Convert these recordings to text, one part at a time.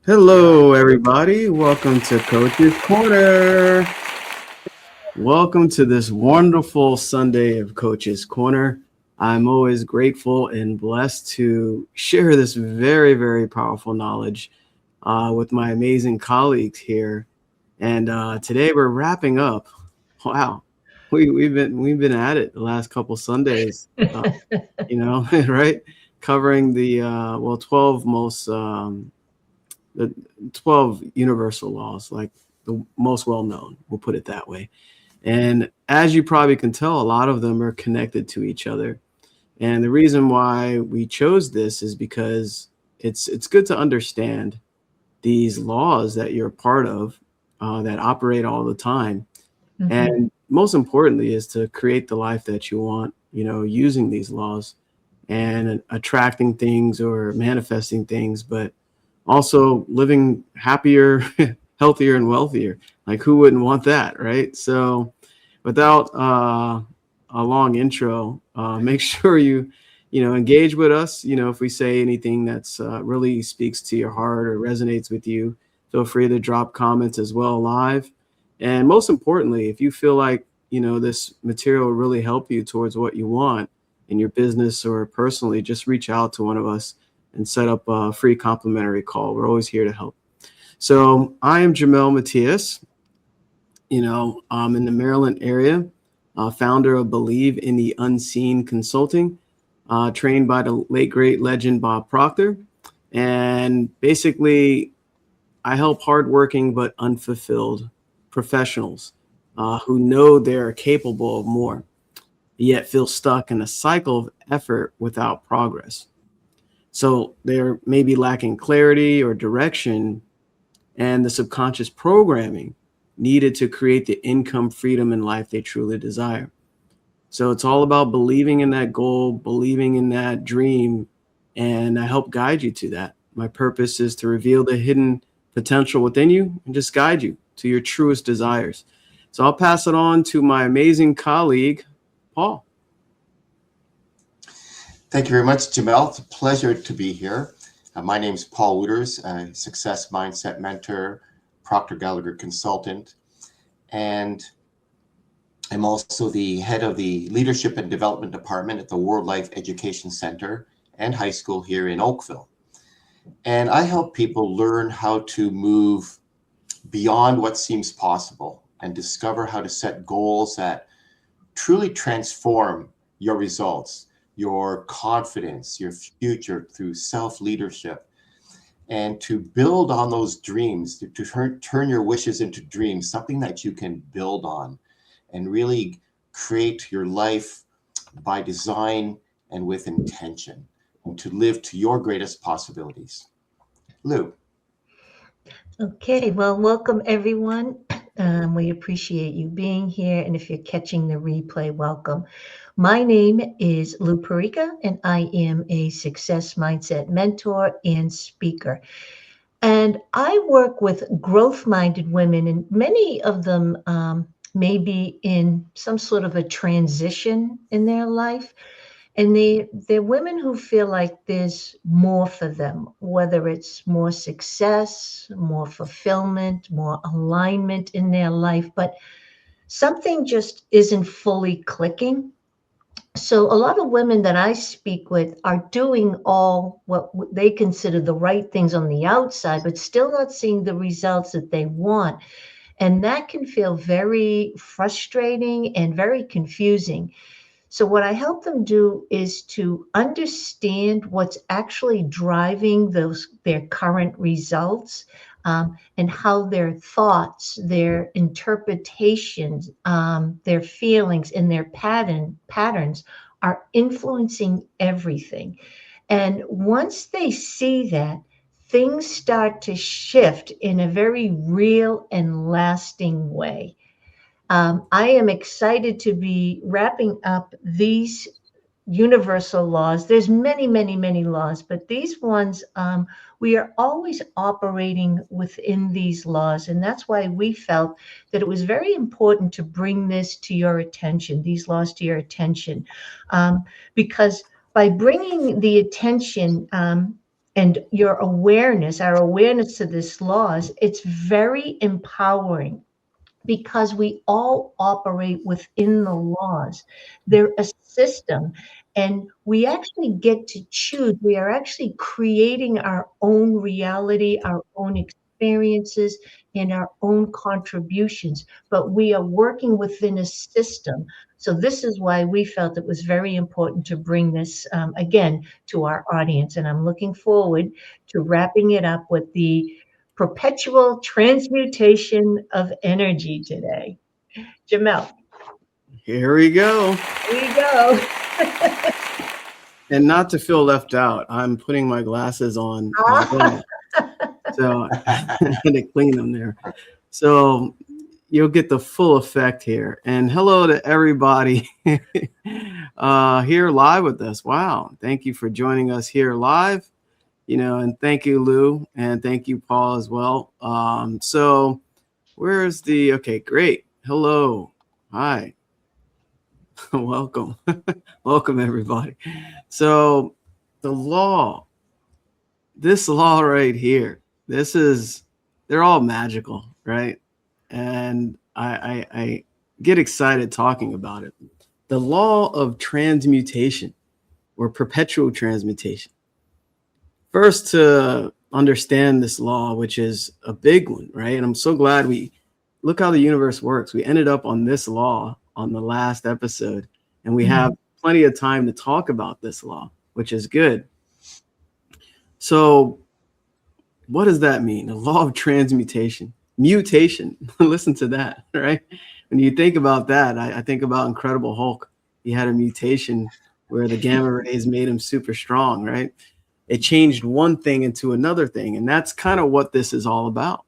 Hello, everybody. Welcome to Coach's Corner. Welcome to this wonderful Sunday of Coach's Corner. I'm always grateful and blessed to share this very, very powerful knowledge with my amazing colleagues here. And today we're wrapping up. Wow, we've been at it the last couple Sundays. Right, covering the 12 most. The 12 universal laws, like the most well known, we'll put it that way. And as you probably can tell, a lot of them are connected to each other. And the reason why we chose this is because it's good to understand these laws that you're a part of that operate all the time. Mhm. And most importantly is to create the life that you want, using these laws and attracting things or manifesting things, but also living happier, healthier, and wealthier. Like, who wouldn't want that, right? So, without a long intro, make sure you engage with us. If we say anything that's really speaks to your heart or resonates with you, feel free to drop comments as well live. And most importantly, if you feel like this material will really help you towards what you want in your business or personally, just reach out to one of us and set up a free complimentary call. We're always here to help. So I am Jamel Matias. I'm in the Maryland area, founder of Believe in the Unseen Consulting, trained by the late great legend Bob Proctor. And basically, I help hardworking but unfulfilled professionals who know they're capable of more, yet feel stuck in a cycle of effort without progress. So they're maybe lacking clarity or direction and the subconscious programming needed to create the income, freedom, and life they truly desire. So it's all about believing in that goal, believing in that dream, and I help guide you to that. My purpose is to reveal the hidden potential within you and just guide you to your truest desires. So I'll pass it on to my amazing colleague, Paul. Thank you very much, Jamel. It's a pleasure to be here. My name is Paul Wooters, a success mindset mentor, Proctor Gallagher consultant, and I'm also the head of the Leadership and Development Department at the World Life Education Center and High School here in Oakville. And I help people learn how to move beyond what seems possible and discover how to set goals that truly transform your results, your confidence, your future through self-leadership, and to build on those dreams, to turn your wishes into dreams, something that you can build on and really create your life by design and with intention, and to live to your greatest possibilities. Lou. Okay, well, welcome everyone. We appreciate you being here. And if you're catching the replay, welcome. My name is Lou Perica, and I am a success mindset mentor and speaker. And I work with growth minded women, and many of them may be in some sort of a transition in their life. And they're women who feel like there's more for them, whether it's more success, more fulfillment, more alignment in their life, but something just isn't fully clicking. So a lot of women that I speak with are doing all what they consider the right things on the outside, but still not seeing the results that they want. And that can feel very frustrating and very confusing. So what I help them do is to understand what's actually driving their current results, and how their thoughts, their interpretations, their feelings, and their patterns are influencing everything. And once they see that, things start to shift in a very real and lasting way. I am excited to be wrapping up these universal laws. There's many, many, many laws, but these ones, we are always operating within these laws. And that's why we felt that it was very important to bring this to your attention, these laws to your attention, because by bringing the attention, and your awareness, our awareness to this laws, it's very empowering because we all operate within the laws. They're a system, and we actually get to choose. We are actually creating our own reality, our own experiences, and our own contributions, but we are working within a system. So this is why we felt it was very important to bring this again to our audience. And I'm looking forward to wrapping it up with the perpetual transmutation of energy today. Jamel, Here we go. here we go. And not to feel left out, I'm putting my glasses on as well. So I had to clean them there. So you'll get the full effect here. And hello to everybody here live with us. Wow. Thank you for joining us here live. And thank you, Lou, and thank you, Paul, as well. So where's okay, great. Hello. Hi. Welcome. Welcome, everybody. So this law right here, they're all magical, right? And I get excited talking about it. The law of transmutation or perpetual transmutation. First, to understand this law, which is a big one, right? And I'm so glad look how the universe works. We ended up on this law on the last episode, and we have plenty of time to talk about this law, which is good. So what does that mean? The law of transmutation, mutation. Listen to that, right? When you think about that, I think about Incredible Hulk. He had a mutation where the gamma rays made him super strong, right? It changed one thing into another thing. And that's kind of what this is all about.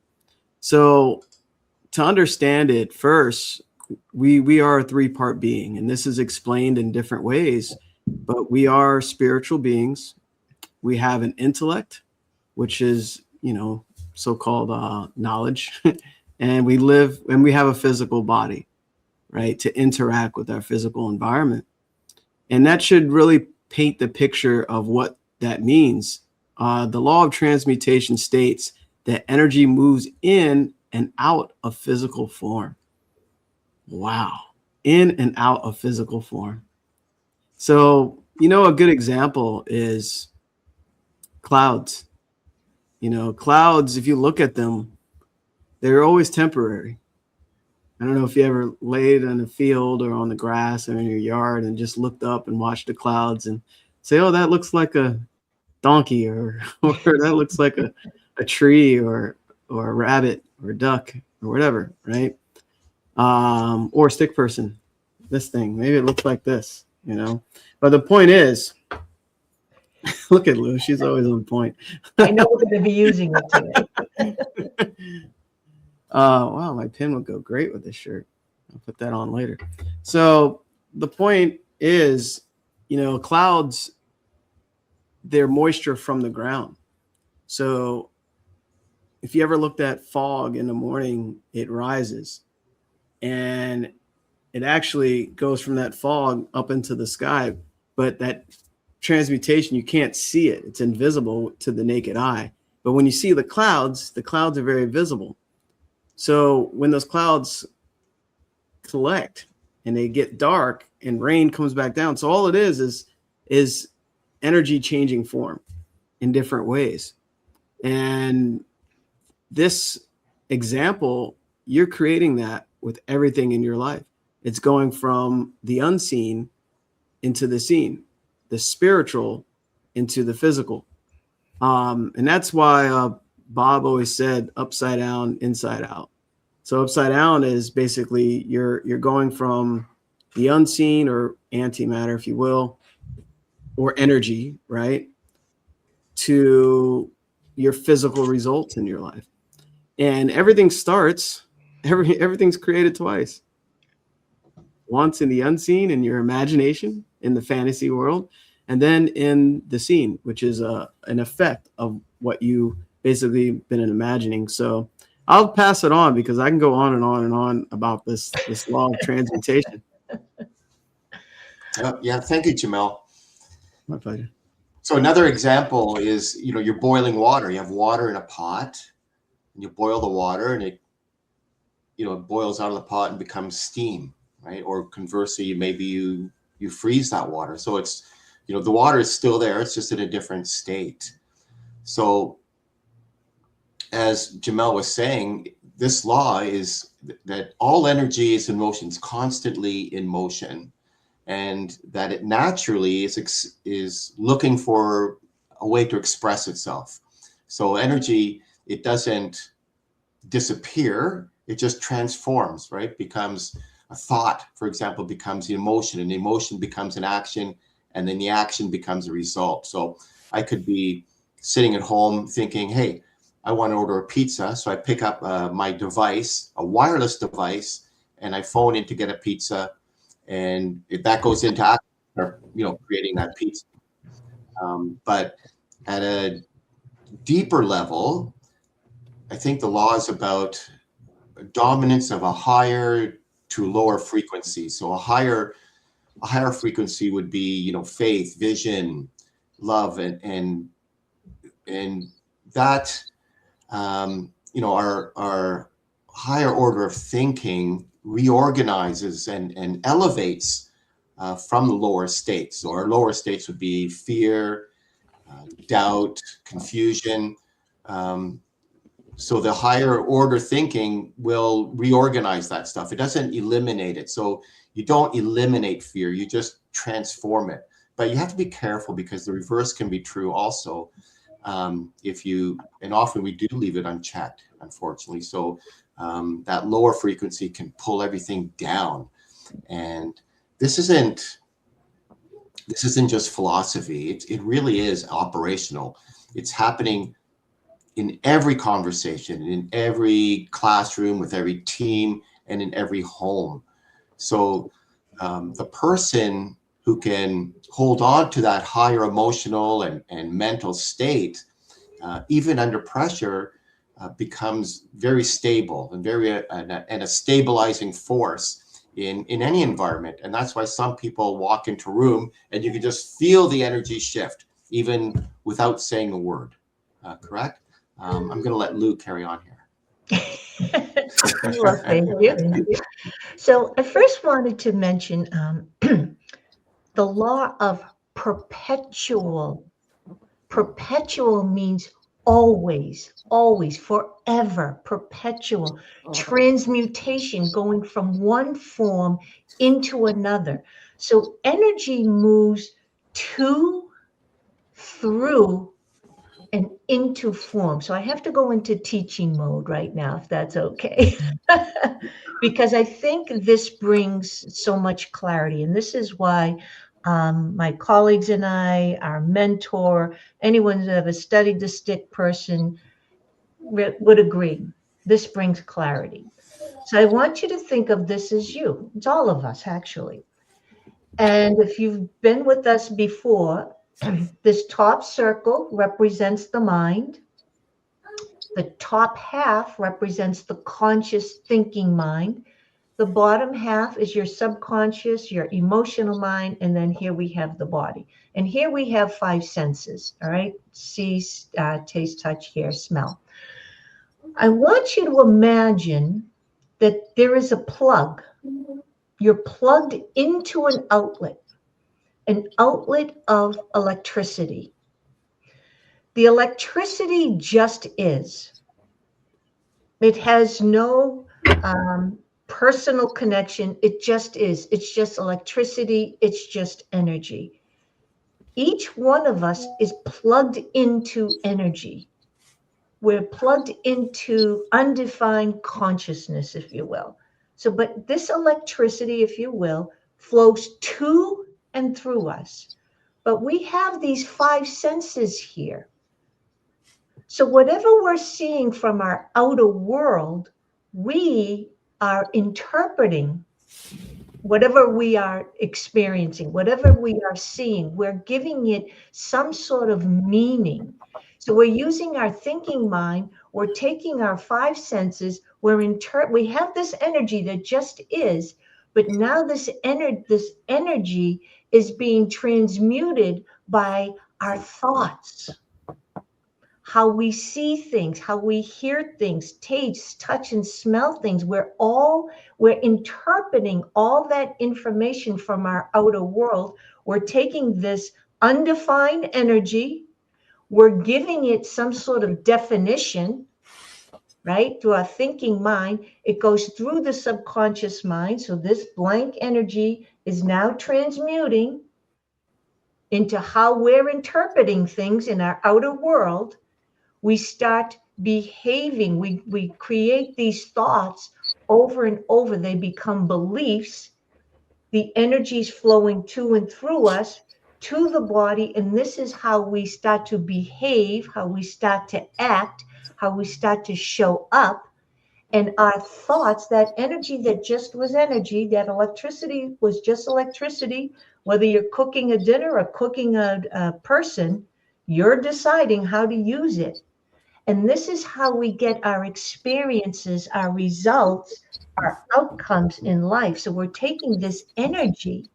So to understand it, first, we are a three-part being, and this is explained in different ways, but we are spiritual beings. We have an intellect, which is, so-called knowledge, and we have a physical body, right, to interact with our physical environment. And that should really paint the picture of what that means. The law of transmutation states that energy moves in and out of physical form. Wow. In and out of physical form. So, a good example is clouds. Clouds, if you look at them, they're always temporary. I don't know if you ever laid in a field or on the grass or in your yard and just looked up and watched the clouds and say, oh, that looks like a donkey or that looks like a tree or a rabbit or a duck or whatever, right? Or a stick person. This thing, maybe it looks like this, But the point is, look at Lou, she's always on point. I know we're going to be using it today. Wow, my pin would go great with this shirt. I'll put that on later. So the point is, clouds, they're moisture from the ground. So if you ever looked at fog in the morning, it rises and it actually goes from that fog up into the sky. But that transmutation, you can't see it. It's invisible to the naked eye. But when you see the clouds are very visible. So when those clouds collect and they get dark and rain comes back down. So all it is energy changing form in different ways. And this example, you're creating that with everything in your life. It's going from the unseen into the seen, the spiritual into the physical. And that's why Bob always said upside down, inside out. So upside down is basically you're going from the unseen or antimatter, if you will, or energy, right, to your physical results in your life. And everything's created twice. Once in the unseen, in your imagination, in the fantasy world, and then in the scene, which is an effect of what you basically been imagining. So I'll pass it on because I can go on and on and on about this law of transmutation. Yeah, thank you, Jamel. My pleasure. So another example is, you're boiling water. You have water in a pot, and you boil the water, and it boils out of the pot and becomes steam, right? Or conversely, maybe you freeze that water. So it's, the water is still there. It's just in a different state. So as Jamel was saying, this law is that all energy is in motion, it's constantly in motion, and that it naturally is looking for a way to express itself. So energy, it doesn't disappear, it just transforms, right? Becomes a thought, for example, becomes the emotion, and the emotion becomes an action, and then the action becomes a result. So I could be sitting at home thinking, hey, I want to order a pizza. So I pick up my device, a wireless device, and I phone in to get a pizza. And if that goes into action, or, creating that pizza. But at a deeper level, I think the law is about dominance of a higher to lower frequency. So a higher frequency would be, faith, vision, love, and that, our higher order of thinking reorganizes and elevates from the lower states. So our lower states would be fear, doubt, confusion. So the higher order thinking will reorganize that stuff. It doesn't eliminate it. So you don't eliminate fear, you just transform it. But you have to be careful, because the reverse can be true also. And often we do leave it unchecked, unfortunately. So that lower frequency can pull everything down. And this isn't just philosophy. It really is operational. It's happening in every conversation, in every classroom, with every team, and in every home. So the person who can hold on to that higher emotional and mental state, even under pressure, becomes very stable and and a stabilizing force in any environment. And that's why some people walk into a room and you can just feel the energy shift, even without saying a word. Correct? I'm going to let Lou carry on here. Well, thank you. So I first wanted to mention the law of perpetual. Perpetual means always, always, forever, perpetual. Transmutation, going from one form into another. So energy moves to, through, and into form. So I have to go into teaching mode right now, if that's okay. Because I think this brings so much clarity. And this is why my colleagues and I, our mentor, anyone who's ever studied the stick person would agree. This brings clarity. So I want you to think of this as you. It's all of us, actually. And if you've been with us before, this top circle represents the mind. The top half represents the conscious thinking mind. The bottom half is your subconscious, your emotional mind, and then here we have the body. And here we have 5 senses, all right? See, taste, touch, hear, smell. I want you to imagine that there is a plug. You're plugged into an outlet of electricity. The electricity just is. It has no personal connection. It just is. It's just electricity. It's just energy. Each one of us is plugged into energy. We're plugged into undefined consciousness, if you will. So, but this electricity, if you will, flows to and through us. But we have these 5 senses here. So whatever we're seeing from our outer world, we are interpreting whatever we are experiencing, whatever we are seeing, we're giving it some sort of meaning. So we're using our thinking mind, we're taking our 5 senses, we have this energy that just is, but now this energy is being transmuted by our thoughts, how we see things, how we hear things, taste, touch, and smell things. We're interpreting all that information from our outer world. We're taking this undefined energy, we're giving it some sort of definition, right? Through our thinking mind, it goes through the subconscious mind. So this blank energy is now transmuting into how we're interpreting things in our outer world. We start behaving, we create these thoughts over and over. They become beliefs. The energy's flowing to and through us to the body, and this is how we start to behave, how we start to act, how we start to show up. And our thoughts, that energy that just was energy, that electricity was just electricity, whether you're cooking a dinner or cooking a person, you're deciding how to use it. And this is how we get our experiences, our results, our outcomes in life. So we're taking this energy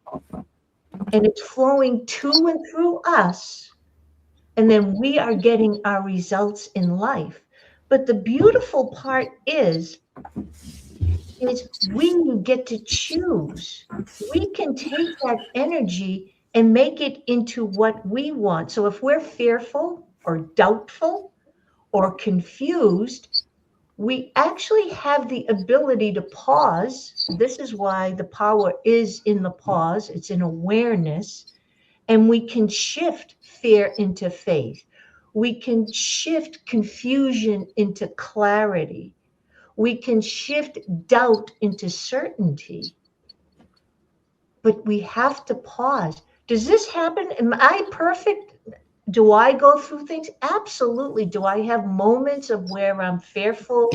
and it's flowing to and through us. And then we are getting our results in life. But the beautiful part is we get to choose. We can take that energy and make it into what we want. So if we're fearful or doubtful or confused, we actually have the ability to pause. This is why the power is in the pause. It's in awareness. And we can shift fear into faith. We can shift confusion into clarity. We can shift doubt into certainty. But we have to pause. Does this happen? Am I perfect? Do I go through things? Absolutely. Do I have moments of where I'm fearful,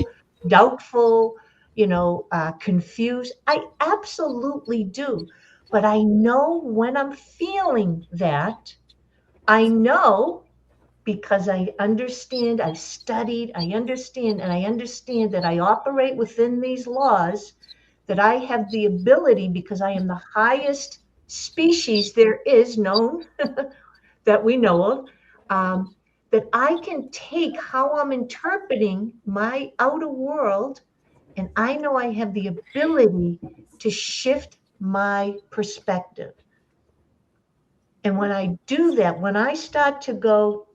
doubtful, confused? I absolutely do. But I know when I'm feeling that, I know because I understand, I've studied, I understand, and I understand that I operate within these laws, that I have the ability, because I am the highest species there is known that we know of, that I can take how I'm interpreting my outer world, and I know I have the ability to shift my perspective. And when I do that, when I start to go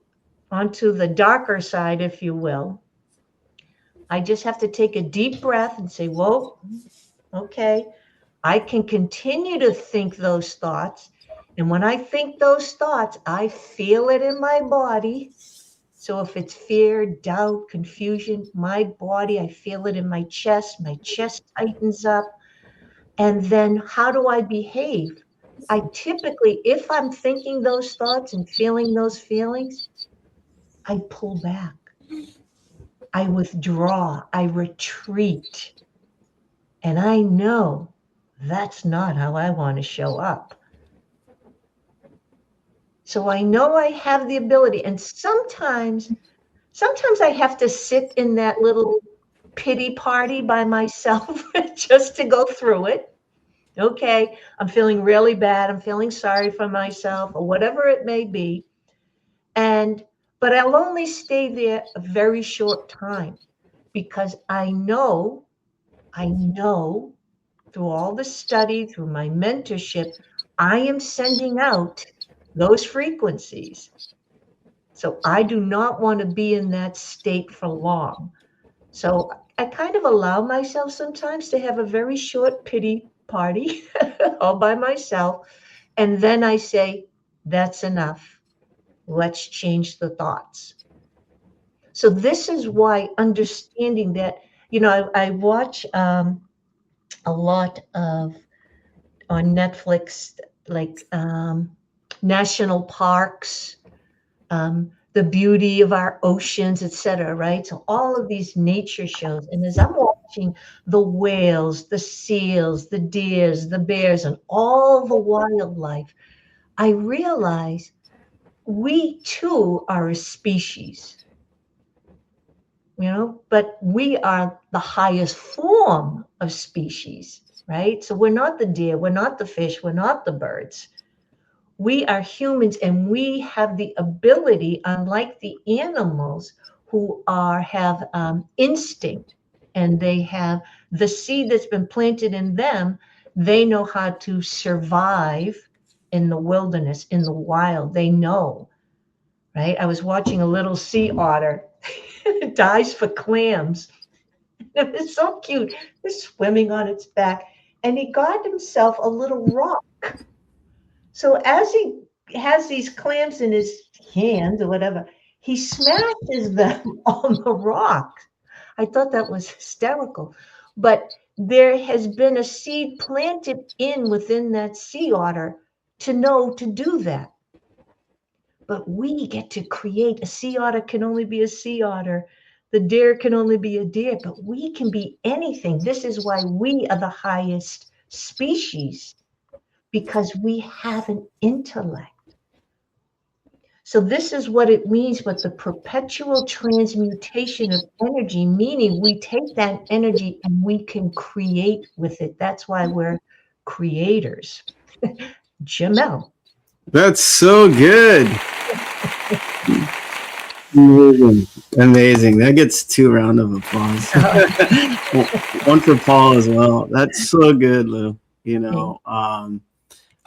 onto the darker side, if you will, I just have to take a deep breath and say, whoa, okay, I can continue to think those thoughts. And when I think those thoughts, I feel it in my body. So if it's fear, doubt, confusion, my body, I feel it in my chest tightens up. And then how do I behave? I typically, if I'm thinking those thoughts and feeling those feelings, I pull back. I withdraw. I retreat. And I know that's not how I want to show up. So I know I have the ability. And sometimes I have to sit in that little pity party by myself just to go through it. Okay, I'm feeling really bad. I'm feeling sorry for myself, or whatever it may be. But I'll only stay there a very short time, because I know through all the study, through my mentorship, I am sending out those frequencies. So I do not want to be in that state for long. So I kind of allow myself sometimes to have a very short pity party all by myself. And then I say, that's enough. Let's change the thoughts. So this is why understanding that, I watch a lot of on Netflix, like national parks, the beauty of our oceans, etc. Right? So all of these nature shows. And as I'm watching the whales, the seals, the deers, the bears, and all the wildlife, I realize we too are a species, but we are the highest form of species, right? So we're not the deer, we're not the fish, we're not the birds. We are humans and we have the ability, unlike the animals who have instinct, and they have the seed that's been planted in them. They know how to survive in the wilderness, in the wild. They know, right? I was watching a little sea otter. It dives for clams. It was so cute. It's swimming on its back. And he got himself a little rock. So as he has these clams in his hand or whatever, he smashes them on the rock. I thought that was hysterical. But there has been a seed planted in within that sea otter to know to do that. But we get to create. A sea otter can only be a sea otter. The deer can only be a deer, but we can be anything. This is why we are the highest species, because we have an intellect. So this is what it means with the perpetual transmutation of energy, meaning we take that energy and we can create with it. That's why we're creators. Jamel. That's so good. Amazing. Amazing. That gets 2 rounds of applause. One for Paul as well. That's so good, Lou. You know, I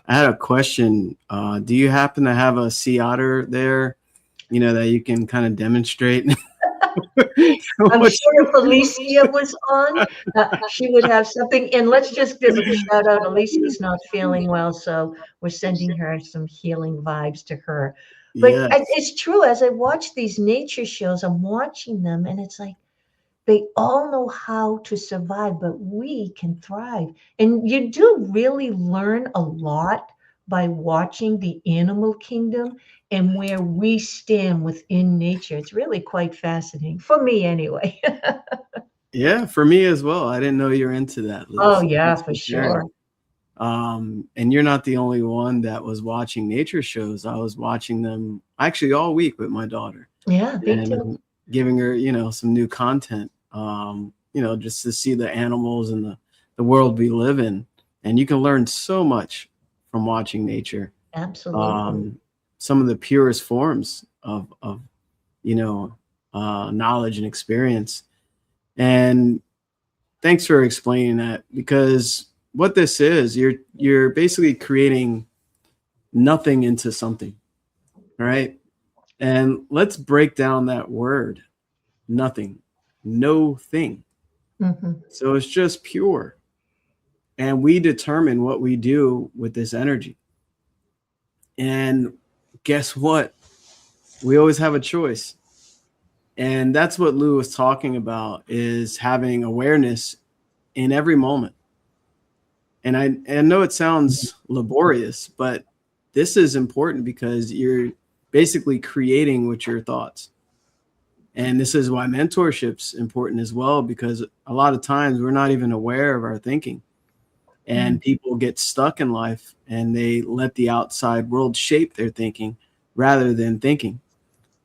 had a question. Do you happen to have a sea otter there, you know, that you can kind of demonstrate? I'm sure if Alicia was on, she would have something. And let's just give a shout out. Alicia's not feeling well, so we're sending her some healing vibes to her. But Yes. it's true. As I watch these nature shows, I'm watching them, and it's like they all know how to survive, but we can thrive. And you do really learn a lot by watching the animal kingdom and where we stand within nature. It's really quite fascinating for me anyway. Yeah, for me as well. I didn't know you're into that, Lou. Oh So yeah, thanks for sharing. sure. And you're not the only one that was watching nature shows. I was watching them actually all week with my daughter. Yeah, me And too. giving her, you know, some new content, you know, just to see the animals and the world we live in. And you can learn so much from watching nature. Absolutely. Some of the purest forms of you know, knowledge and experience. And thanks for explaining that, because what this is, you're basically creating nothing into something, right? And let's break down that word, nothing, no thing. Hmm. So it's just pure. And we determine what we do with this energy. And guess what? We always have a choice. And that's what Lou was talking about, is having awareness in every moment. And I know it sounds laborious, but this is important because you're basically creating with your thoughts. And this is why mentorship's important as well, because a lot of times we're not even aware of our thinking. And people get stuck in life and they let the outside world shape their thinking rather than thinking.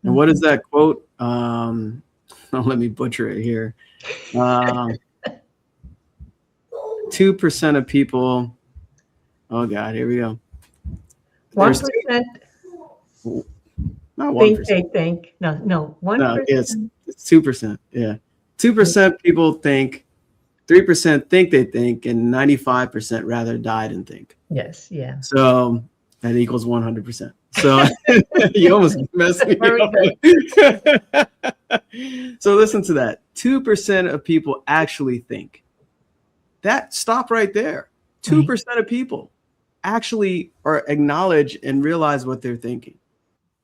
And what is that quote? Let me butcher it here. 2% of people. Oh God, here we go. 1%. Not 1%. They think. No, 1%. No, it's 2%. Yeah. 2% people think, 3% think they think, and 95% rather die than think. Yes, yeah. So that equals 100%. So you almost messed me Very up. So listen to that. 2% of people actually think. That, stop right there. 2% of people actually are acknowledge and realize what they're thinking.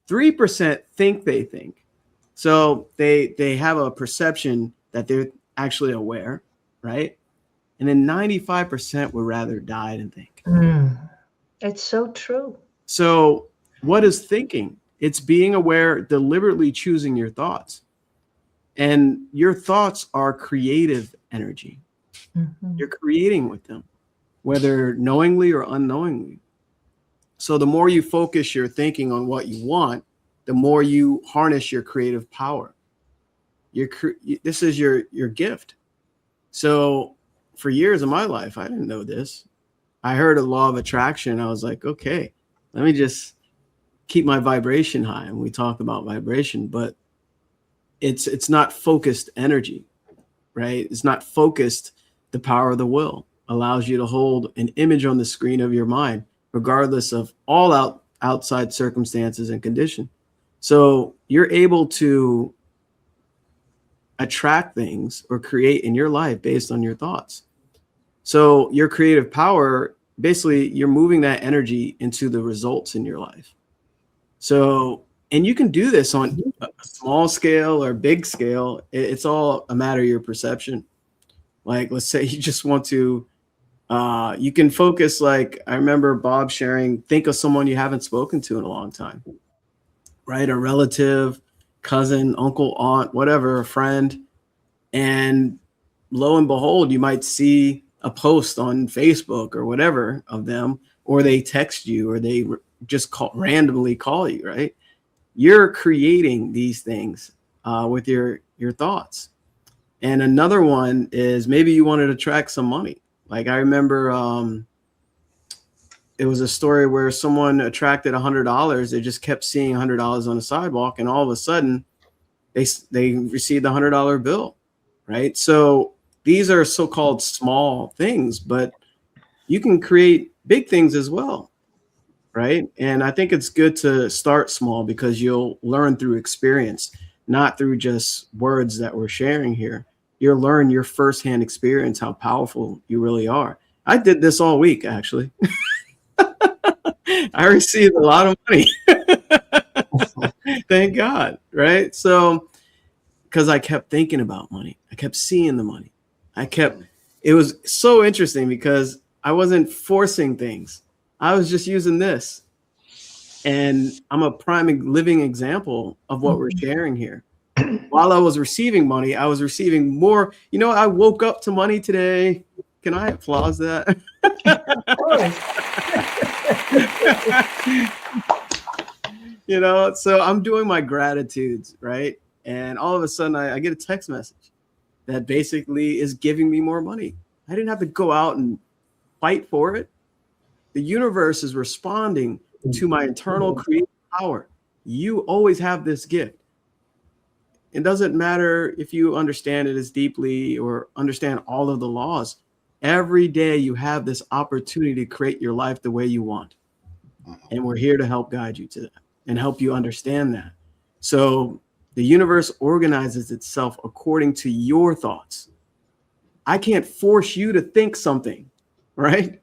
3% think they think. So they have a perception that they're actually aware, right? And then 95% would rather die than think. It's so true. So what is thinking? It's being aware, deliberately choosing your thoughts. And your thoughts are creative energy. You're creating with them, whether knowingly or unknowingly. So the more you focus your thinking on what you want, the more you harness your creative power. This is your gift. So for years of my life, I didn't know this. I heard a law of attraction. I was like, okay, let me just keep my vibration high. And we talk about vibration, but it's not focused energy, right? It's not focused. The power of the will allows you to hold an image on the screen of your mind, regardless of all outside circumstances and condition. So you're able to attract things or create in your life based on your thoughts. So your creative power, basically, you're moving that energy into the results in your life. So, and you can do this on a small scale or big scale. It's all a matter of your perception. Like, let's say you just want to, you can focus. Like, I remember Bob sharing, think of someone you haven't spoken to in a long time, right? A relative, cousin, uncle, aunt, whatever, a friend. And lo and behold, you might see a post on Facebook or whatever of them, or they text you, or they just randomly call you, right? You're creating these things with your thoughts. And another one is maybe you wanted to attract some money. Like, I remember it was a story where someone attracted $100. They just kept seeing $100 on the sidewalk, and all of a sudden they received a $100 bill, right? So these are so-called small things, but you can create big things as well, right? And I think it's good to start small because you'll learn through experience, not through just words that we're sharing here. You'll learn your firsthand experience, how powerful you really are. I did this all week, actually. I received a lot of money. Thank God, right? So, because I kept thinking about money. I kept seeing the money. It was so interesting because I wasn't forcing things. I was just using this. And I'm a prime living example of what we're sharing here. While I was receiving money, I was receiving more. You know, I woke up to money today. Can I applause that? Of course. You know, so I'm doing my gratitudes, right? And all of a sudden I get a text message that basically is giving me more money. I didn't have to go out and fight for it. The universe is responding to my internal creative power. You always have this gift. It doesn't matter if you understand it as deeply or understand all of the laws. Every day you have this opportunity to create your life the way you want. And we're here to help guide you to that and help you understand that. So the universe organizes itself according to your thoughts. I can't force you to think something, right?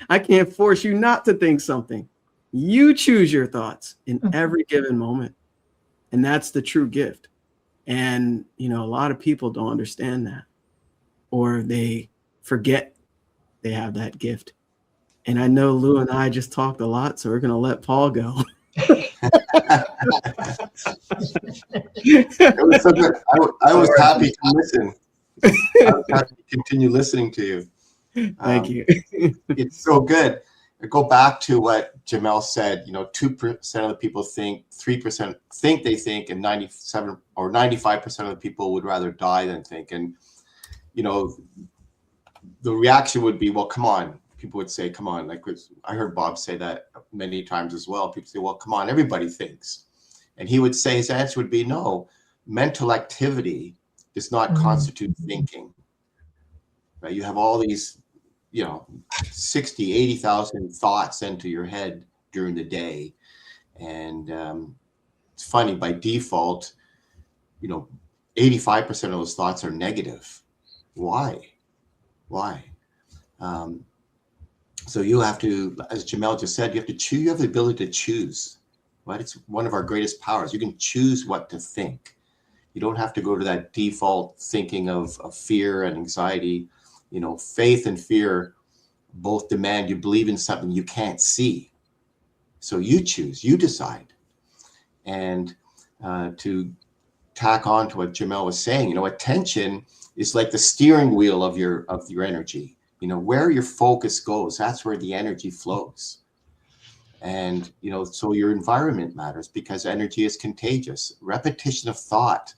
I can't force you not to think something. You choose your thoughts in every given moment. And that's the true gift. And, you know, a lot of people don't understand that, or they forget they have that gift. And I know Lou and I just talked a lot, so we're going to let Paul go. It was so good. I was happy to listen. I was happy to continue listening to you. Thank you. It's so good. I go back to what Jamel said. You know, 2% of the people think, 3% think they think, and 97 or 95% of the people would rather die than think. And you know, the reaction would be, well, come on. People would say, come on. Like, I heard Bob say that many times as well. People say, well, come on, everybody thinks. And he would say, his answer would be, no, mental activity does not constitute thinking. Right? You have all these, you know, 60, 80,000 thoughts enter your head during the day. And it's funny, by default, you know, 85% of those thoughts are negative. Why? So you have to, as Jamel just said, you have to choose. You have the ability to choose, right? It's one of our greatest powers. You can choose what to think. You don't have to go to that default thinking of fear and anxiety. You know, faith and fear both demand you believe in something you can't see. So you choose, you decide. And to tack on to what Jamel was saying, you know, attention is like the steering wheel of your energy. You know, where your focus goes, that's where the energy flows. And, you know, so your environment matters because energy is contagious. Repetition of thought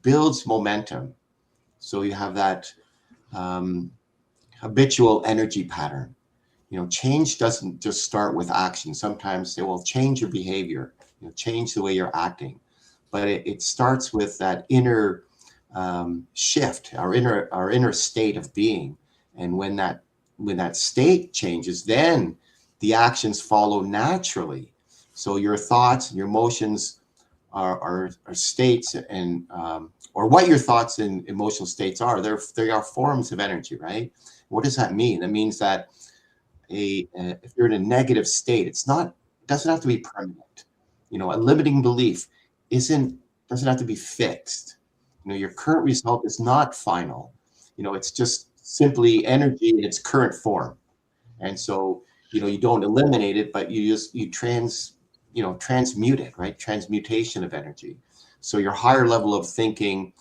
builds momentum. So you have that habitual energy pattern. change doesn't just start with action. Sometimes they will change your behavior, change the way you're acting, but it starts with that inner shift, our inner state of being. And when that state changes, then the actions follow naturally. So your thoughts and your emotions are states, and or what your thoughts and emotional states are. They are forms of energy, right? What does that mean? That means that if you're in a negative state, it doesn't have to be permanent. A limiting belief doesn't have to be fixed. Your current result is not final. It's just simply energy in its current form. And so, you don't eliminate it, but you transmute it, right? Transmutation of energy. So your higher level of thinking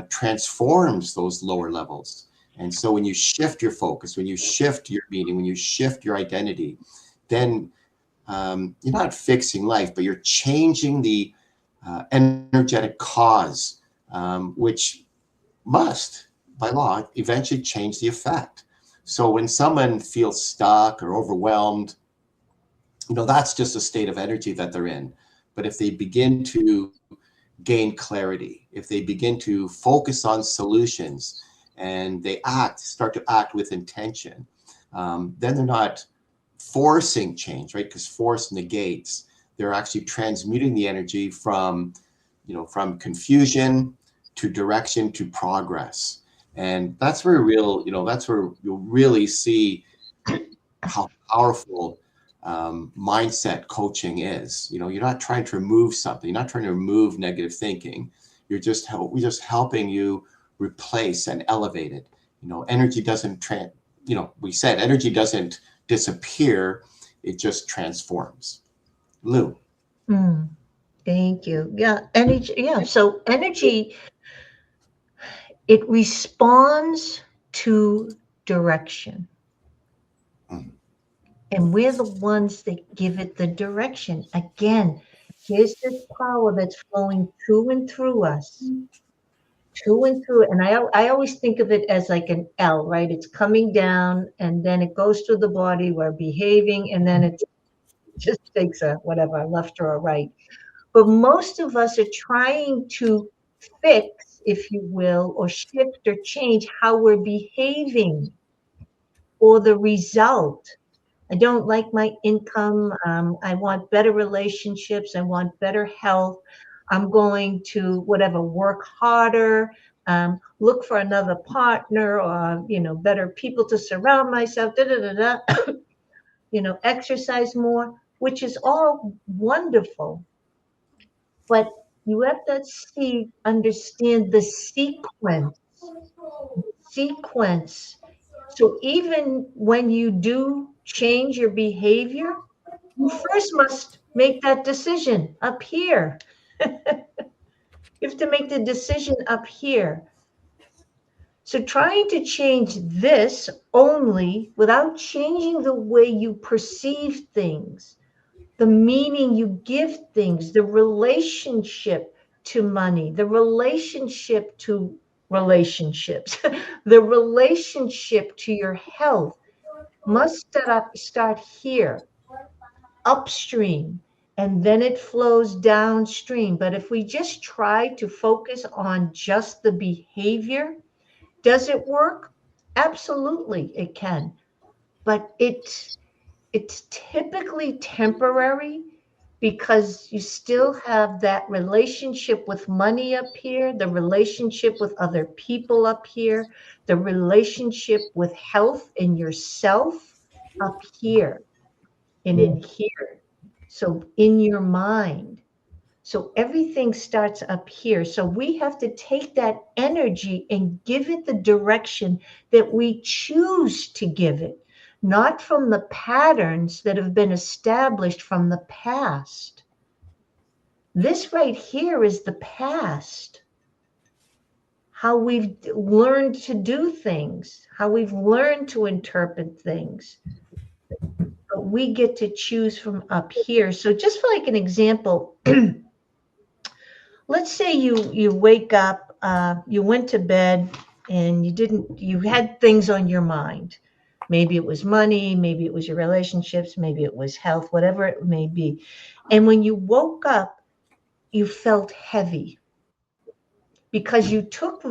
transforms those lower levels. And so when you shift your focus, when you shift your meaning, when you shift your identity, then you're not fixing life, but you're changing the energetic cause, which must, by law, eventually change the effect. So when someone feels stuck or overwhelmed, that's just a state of energy that they're in. But if they begin to gain clarity, if they begin to focus on solutions, and they start to act with intention, then they're not forcing change, right? Because force negates. They're actually transmuting the energy from confusion to direction to progress. And that's where that's where you'll really see how powerful mindset coaching is. You're not trying to remove something. You're not trying to remove negative thinking. We're just helping you replace and elevate it. Energy doesn't we said energy doesn't disappear, it just transforms. Lou. Thank you. Yeah, energy. Yeah, so energy, it responds to direction. And we're the ones that give it the direction. Again, here's this power that's flowing to and through us, to and through. And I always think of it as like an L, right? It's coming down and then it goes through the body. We're behaving, and then it just takes a whatever, a left or a right. But most of us are trying to fix, if you will, or shift or change how we're behaving or the result. I don't like my income. I want better relationships. I want better health. I'm going to whatever, work harder, look for another partner, or better people to surround myself. Da da da da. Exercise more, which is all wonderful. But you have to understand the sequence. So even when you do change your behavior, you first must make that decision up here. You have to make the decision up here. So trying to change this only without changing the way you perceive things, the meaning you give things, the relationship to money, the relationship to relationships, the relationship to your health must start here, upstream, and then it flows downstream. But if we just try to focus on just the behavior, does it work? Absolutely, it can. But it's typically temporary because you still have that relationship with money up here, the relationship with other people up here, the relationship with health and yourself up here and in here. So in your mind. So everything starts up here. So we have to take that energy and give it the direction that we choose to give it, not from the patterns that have been established from the past. This right here is the past. How we've learned to do things, how we've learned to interpret things. But we get to choose from up here. So just for like an example, let's say you wake up, you went to bed, and you had things on your mind. Maybe it was money, maybe it was your relationships, maybe it was health, whatever it may be. And when you woke up, you felt heavy because you took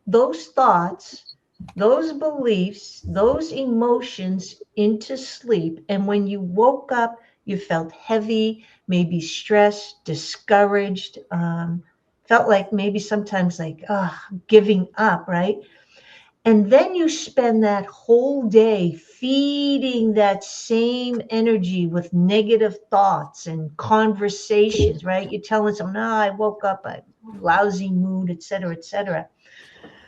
those thoughts, those beliefs, those emotions into sleep. And when you woke up, you felt heavy, maybe stressed, discouraged, felt like maybe sometimes like giving up, right? And then you spend that whole day feeding that same energy with negative thoughts and conversations, right? You're telling someone, no, I woke up a lousy mood, et cetera, et cetera.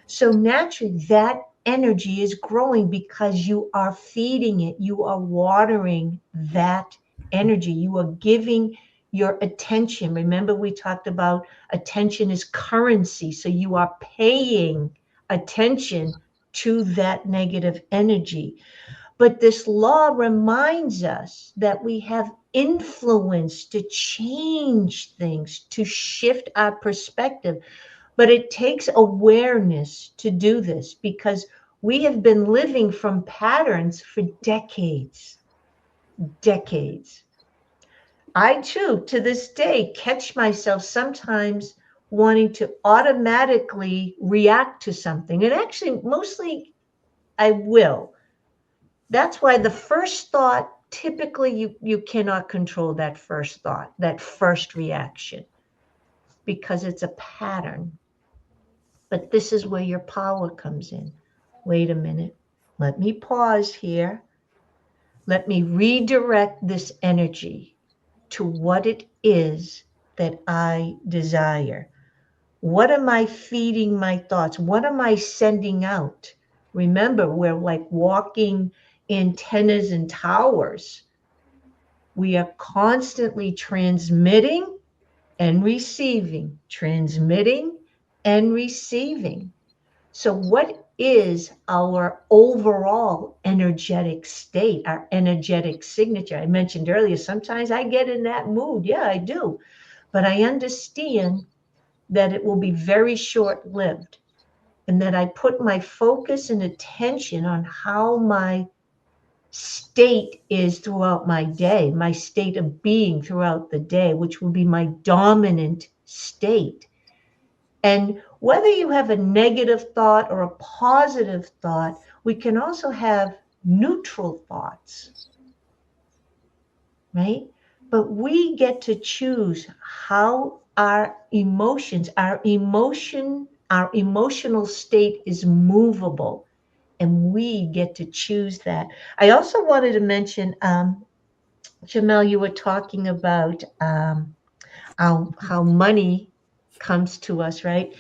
So naturally, that energy is growing because you are feeding it. You are watering that energy. You are giving your attention. Remember, we talked about attention is currency. So you are paying attention to that negative energy. But this law reminds us that we have influence to change things, to shift our perspective. But it takes awareness to do this because we have been living from patterns for decades. Decades. I too, to this day, catch myself sometimes wanting to automatically react to something. And actually, mostly I will. That's why the first thought, typically you cannot control that first thought, that first reaction, because it's a pattern. But this is where your power comes in. Wait a minute. Let me pause here. Let me redirect this energy to what it is that I desire. What am I feeding my thoughts? What am I sending out? Remember, we're like walking antennas and towers. We are constantly transmitting and receiving, transmitting and receiving. So, what is our overall energetic state, our energetic signature? I mentioned earlier, sometimes I get in that mood. Yeah, I do. But I understand that it will be very short lived and that I put my focus and attention on how my state is throughout my day, my state of being throughout the day, which will be my dominant state. And whether you have a negative thought or a positive thought, we can also have neutral thoughts, right? But we get to choose how our emotions, our emotional state is movable, and we get to choose that. I also wanted to mention, Jamel, you were talking about how money comes to us, right?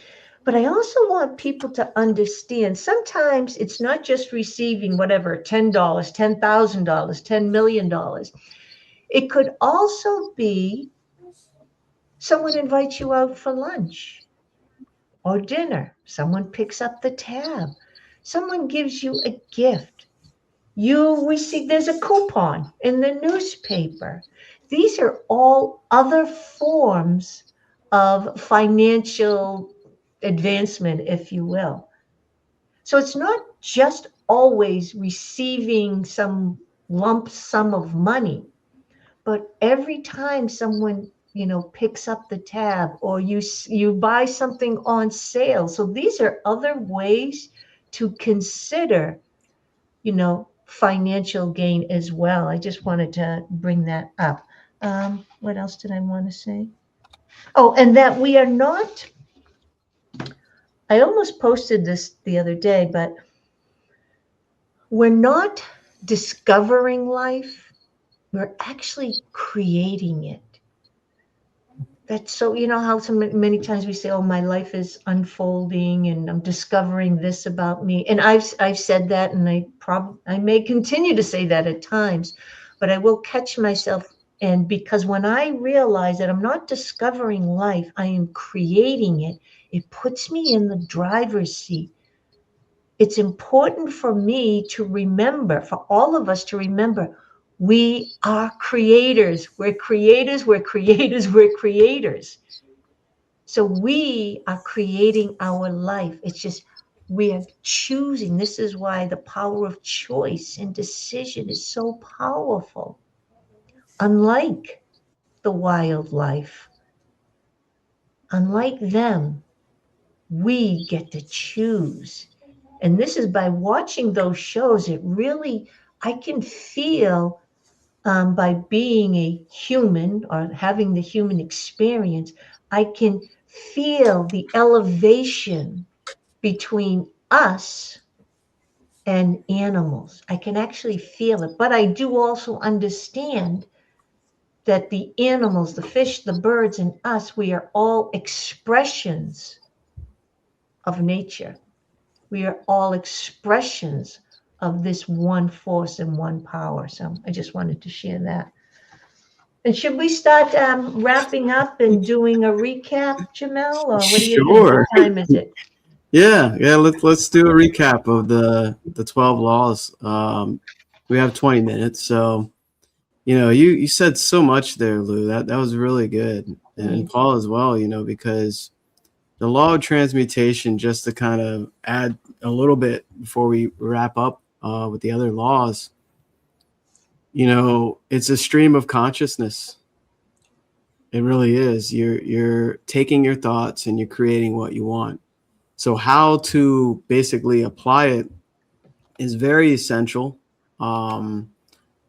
But I also want people to understand sometimes it's not just receiving whatever, $10, $10,000, $10 million. It could also be someone invites you out for lunch or dinner. Someone picks up the tab. Someone gives you a gift. We see there's a coupon in the newspaper. These are all other forms of financial advancement, if you will. So it's not just always receiving some lump sum of money, but every time someone picks up the tab or you buy something on sale. So these are other ways to consider financial gain as well. I just wanted to bring that up. What else did I want to say? Oh, and that we are not, I almost posted this the other day, but we're not discovering life. We're actually creating it. That's so, how so many times we say, oh, my life is unfolding and I'm discovering this about me. And I've said that, and I may continue to say that at times, but I will catch myself. And because when I realize that I'm not discovering life, I am creating it, it puts me in the driver's seat. It's important for me to remember, for all of us to remember, we are creators. We're creators, we're creators, we're creators. So we are creating our life. It's just We are choosing. This is why the power of choice and decision is so powerful. Unlike the wildlife, unlike them, we get to choose. And this is by watching those shows, it really, I can feel by being a human or having the human experience, I can feel the elevation between us and animals. I can actually feel it. But I do also understand that the animals, the fish, the birds, and us, we are all expressions of nature. We are all expressions of this one force and one power. So I just wanted to share that. And should we start wrapping up and doing a recap, Jamel, or what do you think? Sure. What time is it? Yeah. Let's do a recap of the 12 laws. We have 20 minutes, so you said so much there, Lou. That was really good, and Paul as well. Because the law of transmutation, just to kind of add a little bit before we wrap up with the other laws, it's a stream of consciousness. It really is. You're taking your thoughts and you're creating what you want. So how to basically apply it is very essential.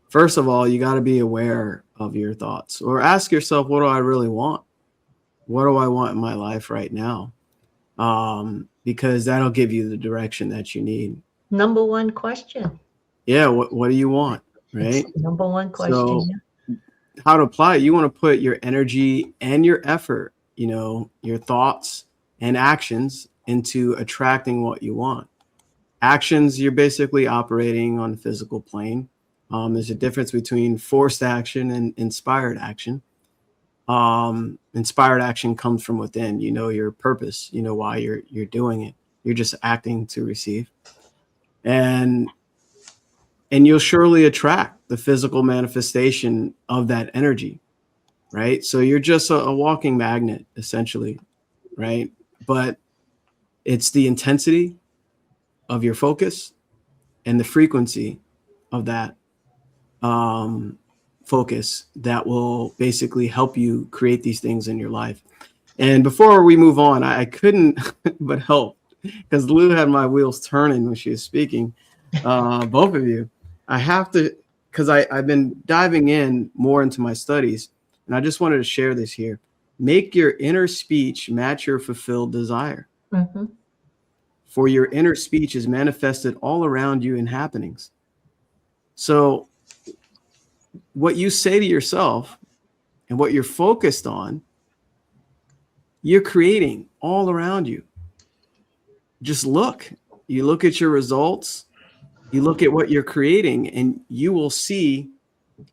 First of all, you got to be aware of your thoughts, or ask yourself, what do I really want? What do I want in my life right now? Because that'll give you the direction that you need. Number one question. Yeah. What do you want? Right. It's number one question. So how to apply it? You want to put your energy and your effort, your thoughts and actions into attracting what you want. Actions, you're basically operating on the physical plane. There's a difference between forced action and inspired action. Inspired action comes from within. Your purpose. You know why you're doing it. You're just acting to receive, and you'll surely attract the physical manifestation of that energy, right? So you're just a walking magnet, essentially, right? But it's the intensity of your focus and the frequency of that focus that will basically help you create these things in your life. And before we move on, I couldn't but help, because Lou had my wheels turning when she was speaking. Both of you, I have to, because I've been diving in more into my studies, and I just wanted to share this here. Make your inner speech match your fulfilled desire. Mm-hmm. For your inner speech is manifested all around you in happenings. So what you say to yourself and what you're focused on, you're creating all around you. Just look. You look at your results, you look at what you're creating, and you will see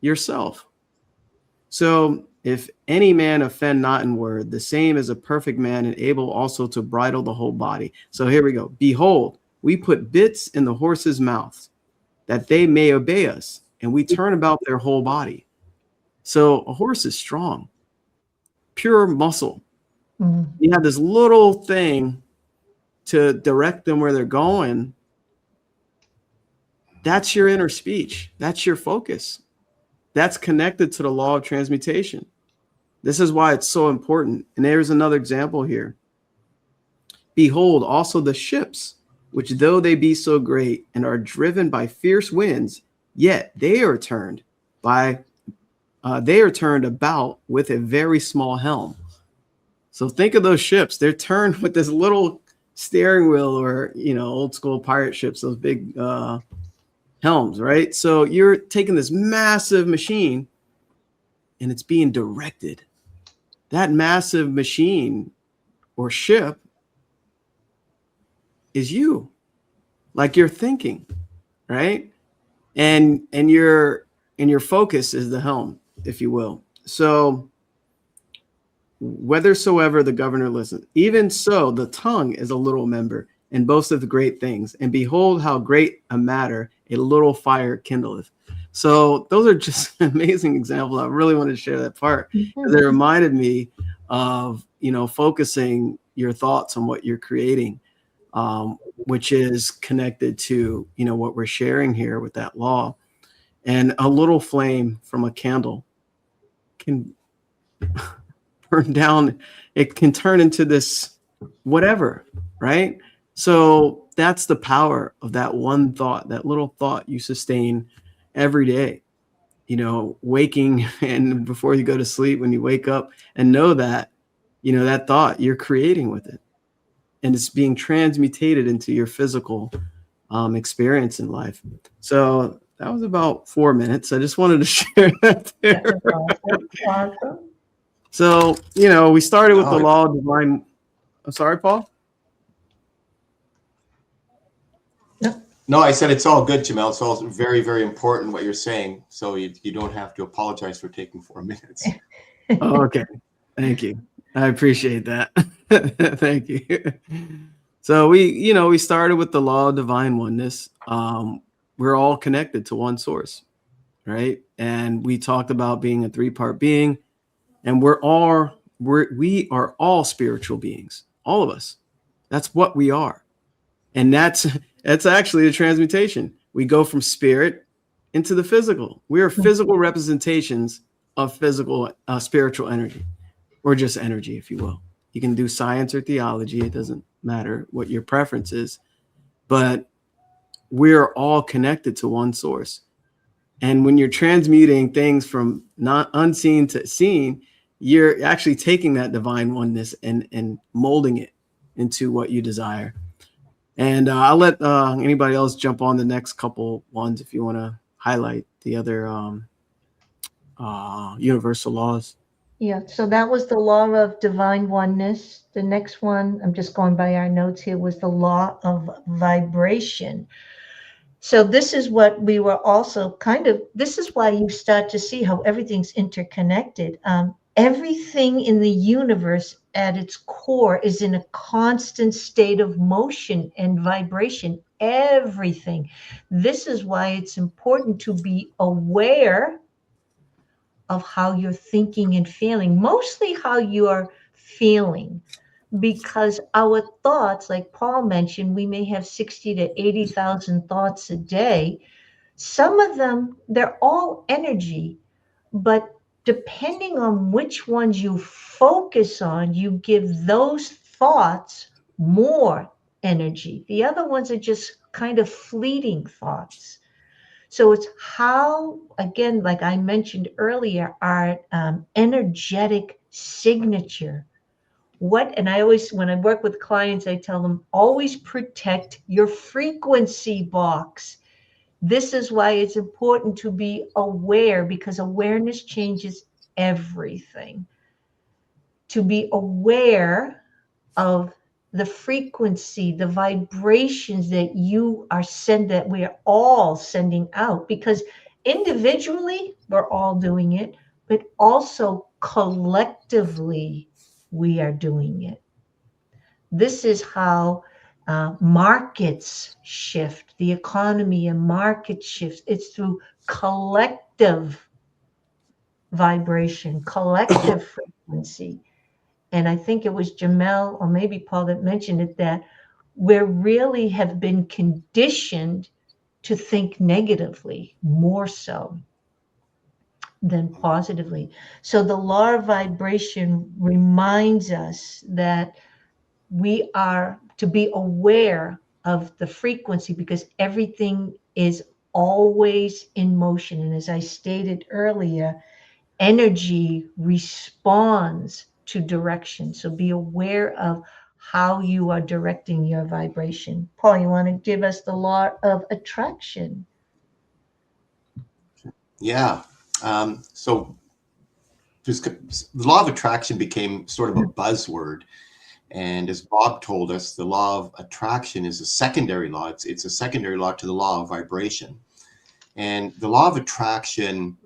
yourself. So if any man offend not in word, the same as a perfect man, and able also to bridle the whole body. So here we go. Behold, we put bits in the horses' mouths, that they may obey us, and we turn about their whole body. So a horse is strong, pure muscle. Mm-hmm. You have this little thing to direct them where they're going. That's your inner speech. That's your focus. That's connected to the law of transmutation. This is why it's so important. And there's another example here. Behold, also the ships, which though they be so great and are driven by fierce winds, yet they are turned about with a very small helm. So think of those ships. They're turned with this little steering wheel, or old school pirate ships, those big helms, right? So you're taking this massive machine and it's being directed. That massive machine or ship is you, like you're thinking, right? And your focus is the helm, if you will. So whithersoever the governor listens, even so the tongue is a little member, and boasteth great things. And behold, how great a matter a little fire kindleth. So those are just amazing examples. I really wanted to share that part, because it reminded me of focusing your thoughts on what you're creating. which is connected to, what we're sharing here with that law. And a little flame from a candle can burn down. It can turn into this whatever, right? So that's the power of that one thought, that little thought you sustain every day, waking and before you go to sleep, when you wake up, and know that, that thought you're creating with it, and it's being transmutated into your physical experience in life. So that was about 4 minutes. I just wanted to share that there. That was awesome. So, we started with the law of divine. I'm sorry, Paul? No, I said it's all good, Jamel. It's all very, very important what you're saying. So you don't have to apologize for taking 4 minutes. Oh, okay. Thank you. I appreciate that. Thank you. So we started with the law of divine oneness. We're all connected to one source, right? And we talked about being a 3-part being, and we are all spiritual beings, all of us. That's what we are. And that's actually the transmutation. We go from spirit into the physical. We are physical representations of physical spiritual energy, or just energy, if you will. You can do science or theology. It doesn't matter what your preference is, but we're all connected to one source. And when you're transmuting things from not unseen to seen, you're actually taking that divine oneness and molding it into what you desire. And I'll let anybody else jump on the next couple ones if you want to highlight the other universal laws. Yeah, so that was the law of divine oneness. The next one, I'm just going by our notes here, was the law of vibration. So this is what we were also this is why you start to see how everything's interconnected. Everything in the universe at its core is in a constant state of motion and vibration. Everything. This is why it's important to be aware of how you're thinking and feeling, mostly how you're feeling, because our thoughts, like Paul mentioned, we may have 60 to 80,000 thoughts a day. Some of them, they're all energy, but depending on which ones you focus on, you give those thoughts more energy. The other ones are just kind of fleeting thoughts. So it's how, again, like I mentioned earlier, our energetic signature. And I always, when I work with clients, I tell them, always protect your frequency box. This is why it's important to be aware, because awareness changes everything. To be aware of the frequency, the vibrations that that we are all sending out, because individually we're all doing it, but also collectively we are doing it. This is how markets shift, the economy and market shifts. It's through collective vibration, collective frequency. And I think it was Jamel or maybe Paul that mentioned it, that we really have been conditioned to think negatively more so than positively. So the law of vibration reminds us that we are to be aware of the frequency, because everything is always in motion. And as I stated earlier, energy responds to direction. So be aware of how you are directing your vibration. Paul, you want to give us the law of attraction? Yeah. So the law of attraction became sort of a buzzword. And as Bob told us, the law of attraction is a secondary law. It's a secondary law to the law of vibration. And the law of attraction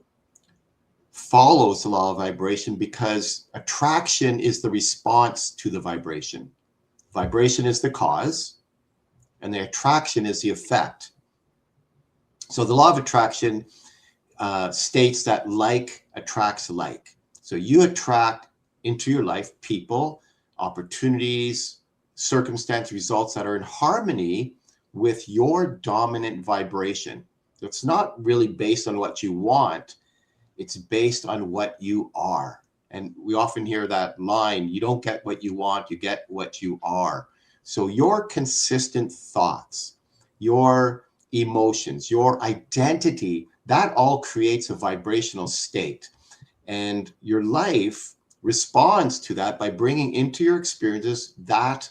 follows the law of vibration because attraction is the response to the vibration. Vibration is the cause, and the attraction is the effect. So the law of attraction states that like attracts like. So you attract into your life people, opportunities, circumstance results that are in harmony with your dominant vibration. It's not really based on what you want. It's based on what you are. And we often hear that line, you don't get what you want, you get what you are. So your consistent thoughts, your emotions, your identity, that all creates a vibrational state. And your life responds to that by bringing into your experiences that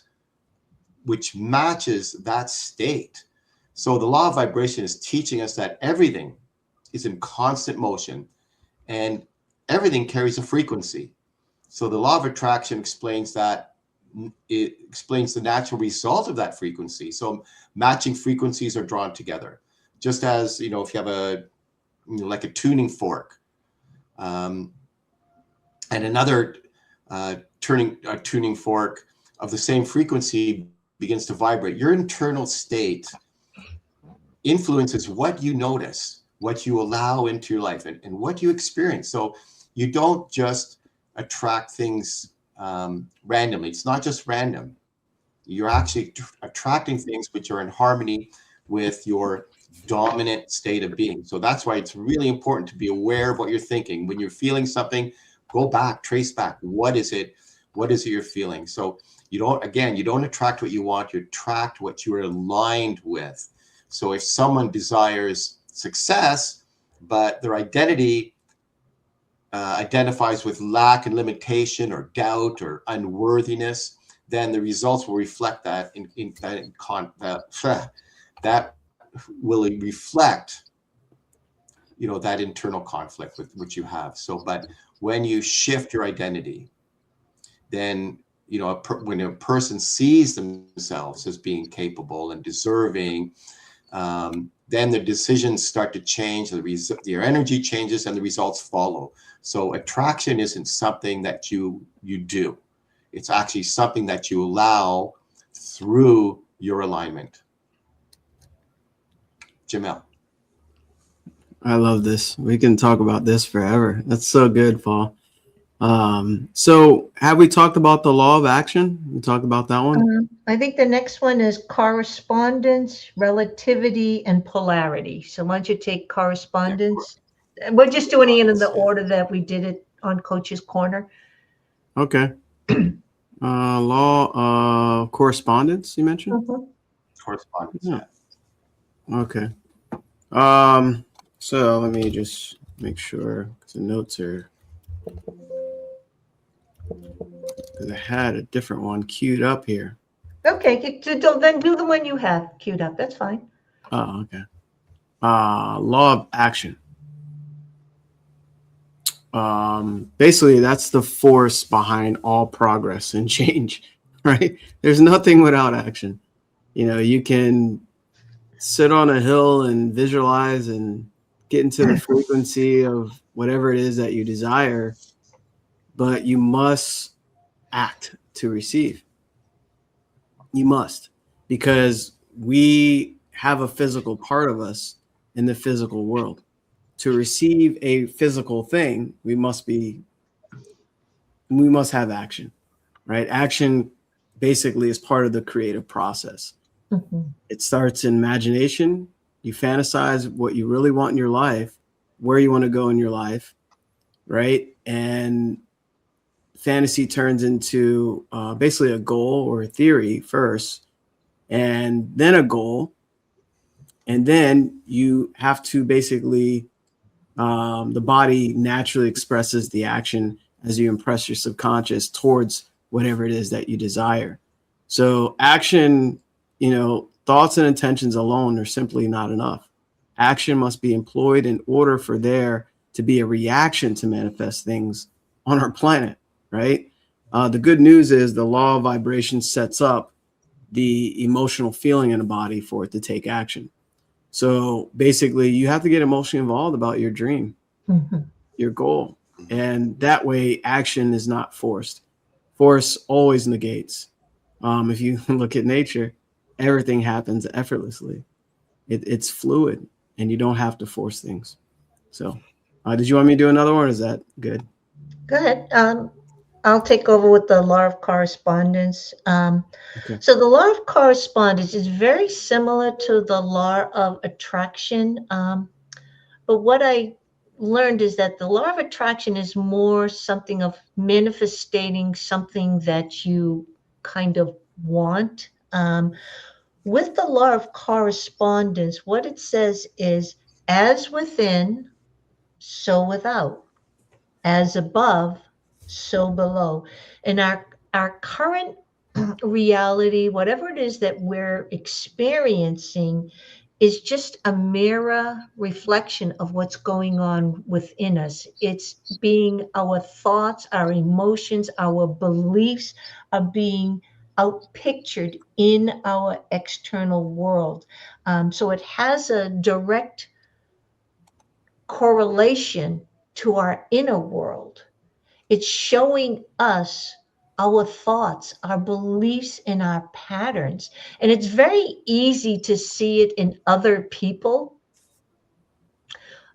which matches that state. So the law of vibration is teaching us that everything is in constant motion and everything carries a frequency. So the law of attraction explains that, it explains the natural result of that frequency. So matching frequencies are drawn together. Just as, if you have like a tuning fork, and another tuning fork of the same frequency begins to vibrate, your internal state influences what you notice, what you allow into your life, and what you experience. So you don't just attract things randomly. It's not just random. You're actually attracting things which are in harmony with your dominant state of being. So that's why it's really important to be aware of what you're thinking. When you're feeling something, go back, trace back. What is it? What is it you're feeling? So you don't attract what you want, you attract what you're aligned with. So if someone desires success, but their identity identifies with lack and limitation or doubt or unworthiness, then the results will reflect that that will reflect that internal conflict with which you have. So but when you shift your identity, then when a person sees themselves as being capable and deserving, then the decisions start to change, their energy changes and the results follow. So attraction isn't something that you do. It's actually something that you allow through your alignment. Jamel. I love this. We can talk about this forever. That's so good, Paul. So have we talked about the law of action? We talked about that one? I think the next one is correspondence, relativity, and polarity. So why don't you take correspondence? We're just doing it in the order that we did it on Coach's Corner. Okay. Law of correspondence, you mentioned? Mm-hmm. Correspondence. Yeah. Okay. So let me just make sure, because the notes are, because I had a different one queued up here. Okay, then do the one you have queued up. That's fine. Oh, okay. Law of action. Basically, that's the force behind all progress and change, right? There's nothing without action. You can sit on a hill and visualize and get into the frequency of whatever it is that you desire, but you must act to receive. You must, because we have a physical part of us in the physical world. To receive a physical thing, we must have action, right? Action basically is part of the creative process. Mm-hmm. It starts in imagination. You fantasize what you really want in your life, where you want to go in your life, right? And fantasy turns into basically a goal or a theory first, and then a goal. And then you have to basically, the body naturally expresses the action as you impress your subconscious towards whatever it is that you desire. So action, thoughts and intentions alone are simply not enough. Action must be employed in order for there to be a reaction to manifest things on our planet, right? The good news is the law of vibration sets up the emotional feeling in the body for it to take action. So basically, you have to get emotionally involved about your dream, Mm-hmm. your goal. And that way, action is not forced. Force always negates. If you look at nature, everything happens effortlessly. It's fluid, and you don't have to force things. So did you want me to do another one, or is that good? Go ahead. I'll take over with the law of correspondence. Okay. So the law of correspondence is very similar to the law of attraction. But what I learned is that the law of attraction is more something of manifesting something that you kind of want. With the law of correspondence, what it says is as within, so without, as above, so below. And our current reality, whatever it is that we're experiencing, is just a mirror reflection of what's going on within us. It's being our thoughts, our emotions, our beliefs are being outpictured in our external world. So it has a direct correlation to our inner world. It's showing us our thoughts, our beliefs, and our patterns. And it's very easy to see it in other people.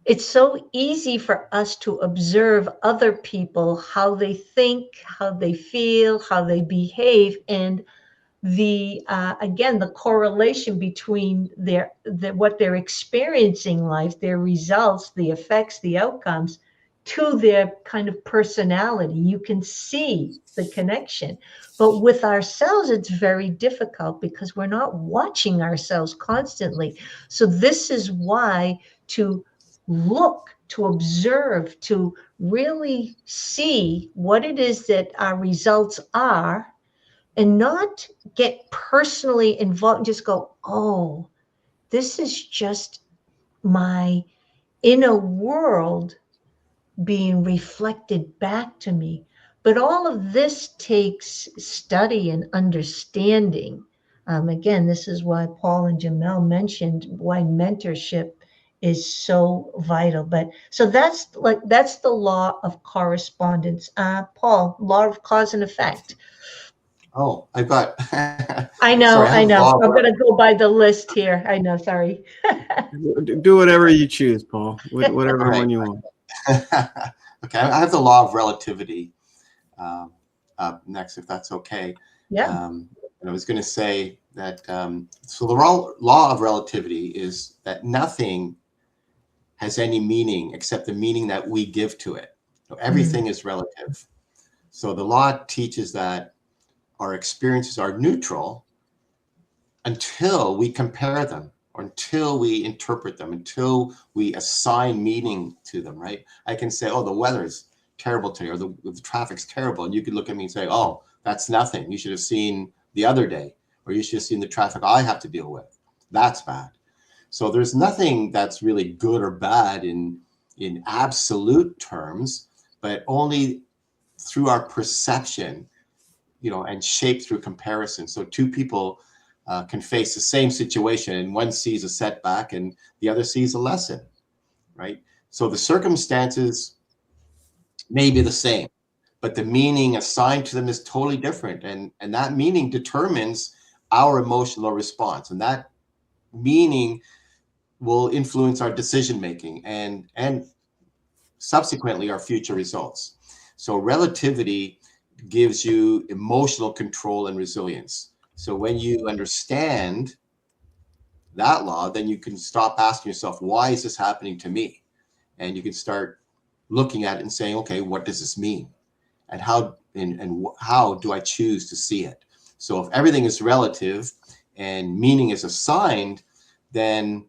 It's so easy for us to observe other people, how they think, how they feel, how they behave, and the again the correlation between what they're experiencing in life, their results, the effects, the outcomes, to their kind of personality. You can see the connection, but with ourselves it's very difficult because we're not watching ourselves constantly. So this is why to look, to observe, to really see what it is that our results are, and not get personally involved and just go, oh, this is just my inner world being reflected back to me. But all of this takes study and understanding. Again, this is why Paul and Jamel mentioned why mentorship is so vital. But so that's the law of correspondence. Paul, law of cause and effect. Oh, I've got, I know, sorry, I I have know. law I'm gonna go by the list here. I know, sorry. Do whatever you choose, Paul. all Whatever right. one you want. Okay, I have the law of relativity up next, if that's okay. Yeah. And I was going to say that so the law of relativity is that nothing has any meaning except the meaning that we give to it. So everything is relative. So the law teaches that our experiences are neutral until we compare them, or until we interpret them, until we assign meaning to them, right? I can say, oh, the weather's terrible today, or the traffic's terrible. And you could look at me and say, oh, that's nothing. You should have seen the other day, or you should have seen the traffic I have to deal with. That's bad. So there's nothing that's really good or bad in absolute terms, but only through our perception, and shaped through comparison. So two people can face the same situation, and one sees a setback and the other sees a lesson, right? So the circumstances may be the same, but the meaning assigned to them is totally different, and that meaning determines our emotional response, and that meaning will influence our decision making and subsequently our future results. So relativity gives you emotional control and resilience. So when you understand that law, then you can stop asking yourself, why is this happening to me? And you can start looking at it and saying, okay, what does this mean? And how do I choose to see it? So if everything is relative and meaning is assigned, then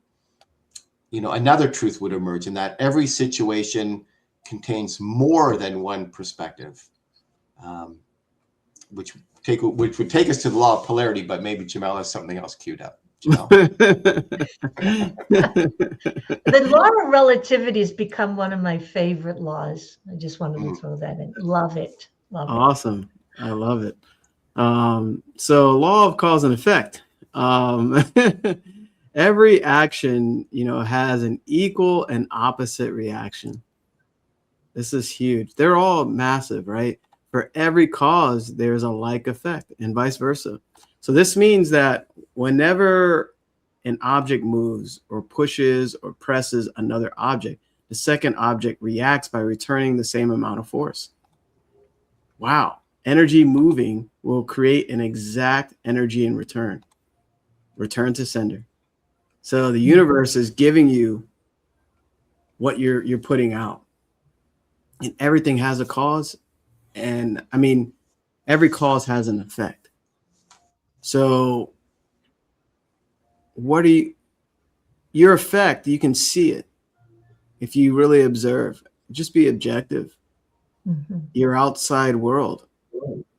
another truth would emerge, in that every situation contains more than one perspective, which would take us to the law of polarity. But maybe Jamel has something else queued up. Jamel. The law of relativity has become one of my favorite laws. I just wanted to Mm. throw that in. Love it. Love it. Awesome. I love it. So law of cause and effect. Every action, has an equal and opposite reaction. This is huge. They're all massive, right? For every cause, there's a like effect, and vice versa. So this means that whenever an object moves or pushes or presses another object, the second object reacts by returning the same amount of force. wow, energy moving will create an exact energy in return to sender. So the universe is giving you what you're putting out, and everything has a cause. And I mean, every cause has an effect. So what do your effect, you can see it if you really observe. Just be objective. Mm-hmm. Your outside world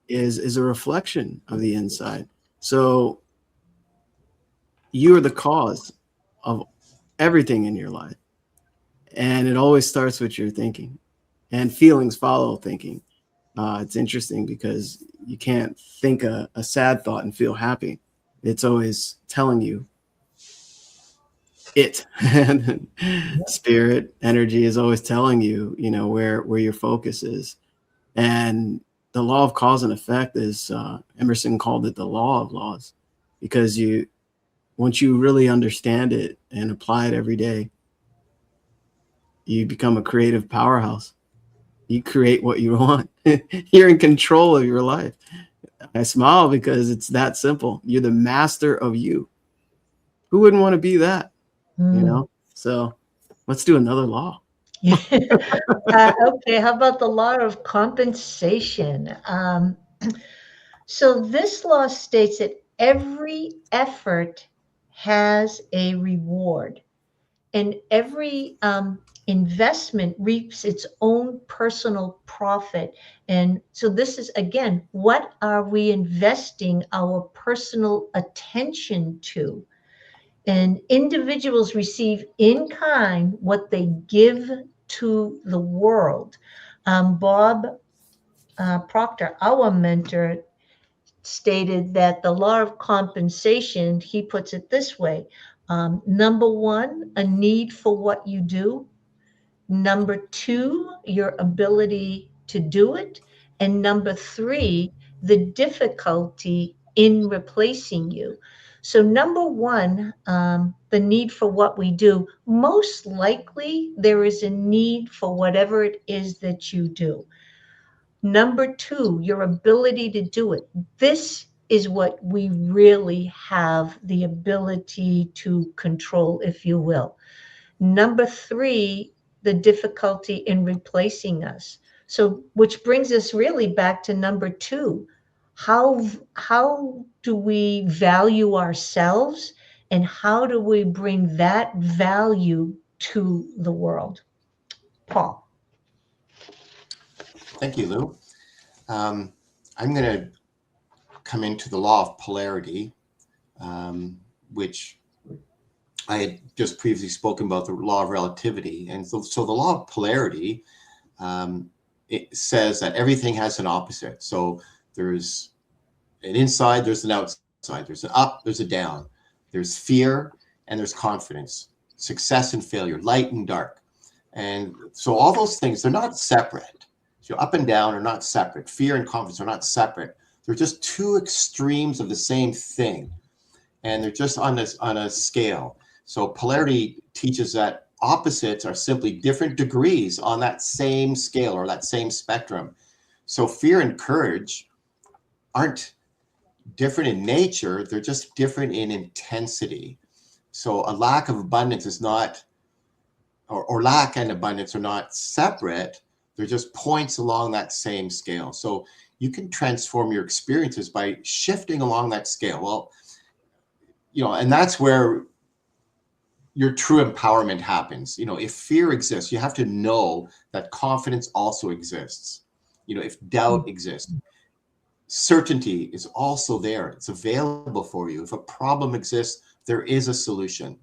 is a reflection of the inside. So you are the cause of everything in your life. And it always starts with your thinking, and feelings follow thinking. It's interesting because you can't think a sad thought and feel happy. It's always telling you it. And spirit energy is always telling you, where your focus is. And the law of cause and effect is, Emerson called it the law of laws, because once you really understand it and apply it every day, you become a creative powerhouse. You create what you want. You're in control of your life. I smile because it's that simple. You're the master of you. Who wouldn't want to be that? So let's do another law. Okay, how about the law of compensation? So this law states that every effort has a reward, and every investment reaps its own personal profit. And so this is, again, what are we investing our personal attention to? And individuals receive in kind what they give to the world. Bob Proctor, our mentor, stated that the law of compensation, he puts it this way: number one, a need for what you do; number two, your ability to do it; and number three, the difficulty in replacing you. So, number one, the need for what we do, most likely there is a need for whatever it is that you do. Number two, your ability to do it. This is what we really have the ability to control, if you will. Number three, the difficulty in replacing us. So, which brings us really back to number two. How do we value ourselves, and how do we bring that value to the world? Paul. Thank you, Lou. I'm going to come into the law of polarity, which I had just previously spoken about, the law of relativity. And so the law of polarity, it says that everything has an opposite. So there's an inside, there's an outside, there's an up, there's a down, there's fear, and there's confidence, success and failure, light and dark. And so all those things, they're not separate. So up and down are not separate. Fear and confidence are not separate. They're just two extremes of the same thing. And they're just on a scale. So polarity teaches that opposites are simply different degrees on that same scale or that same spectrum. So fear and courage aren't different in nature, they're just different in intensity. So a lack of abundance is not, or lack and abundance are not separate, they're just points along that same scale. So you can transform your experiences by shifting along that scale. Well, and that's where your true empowerment happens. If fear exists, you have to know that confidence also exists. If doubt exists, certainty is also there. It's available for you. If a problem exists, there is a solution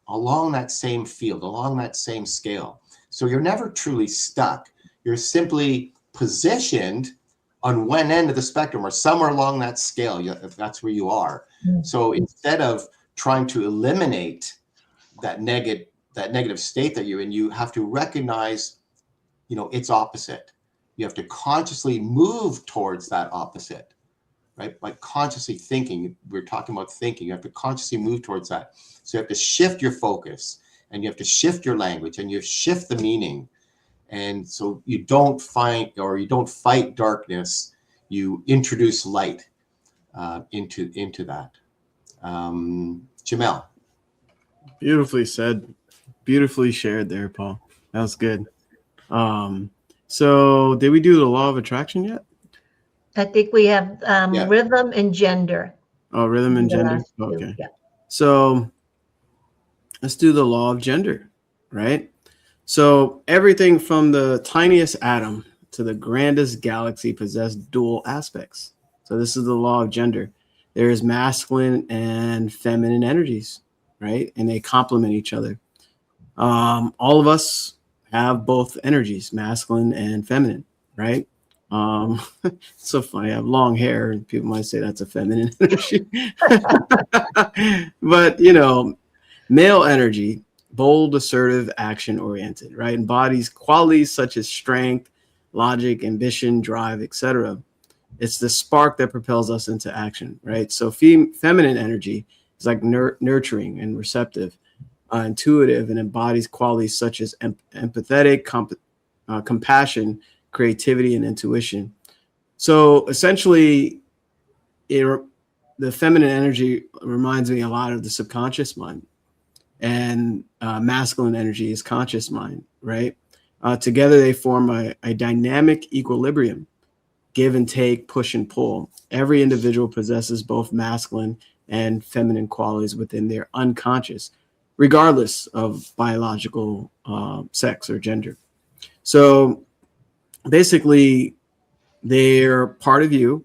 along that same field, along that same scale. So you're never truly stuck. You're simply positioned on one end of the spectrum or somewhere along that scale, if that's where you are. So instead of trying to eliminate that negative state that you're in, you have to recognize, its opposite. You have to consciously move towards that opposite, right? By consciously thinking, we're talking about thinking, you have to consciously move towards that. So you have to shift your focus, and you have to shift your language, and you shift the meaning. And so you don't fight darkness, you introduce light into that. Jamel. Beautifully said. Beautifully shared there, Paul. That was good. So did we do the law of attraction yet? I think we have Yeah. rhythm and gender. Oh, rhythm and The gender. last two. Okay. Yeah. So let's do the law of gender, right? So everything from the tiniest atom to the grandest galaxy possess dual aspects. So this is the law of gender. There is masculine and feminine energies, right? And they complement each other. All of us have both energies, masculine and feminine, right? It's so funny. I have long hair, and people might say that's a feminine energy. But, male energy, bold, assertive, action oriented, right? Embodies qualities such as strength, logic, ambition, drive, etc. It's the spark that propels us into action, right? So feminine energy is like nurturing and receptive, intuitive, and embodies qualities such as empathetic, compassion, creativity, and intuition. So essentially, it, the feminine energy reminds me a lot of the subconscious mind, and masculine energy is conscious mind, right? Together, they form a dynamic equilibrium, give and take, push and pull. Every individual possesses both masculine and feminine qualities within their unconscious, regardless of biological sex or gender. So basically, they're part of you,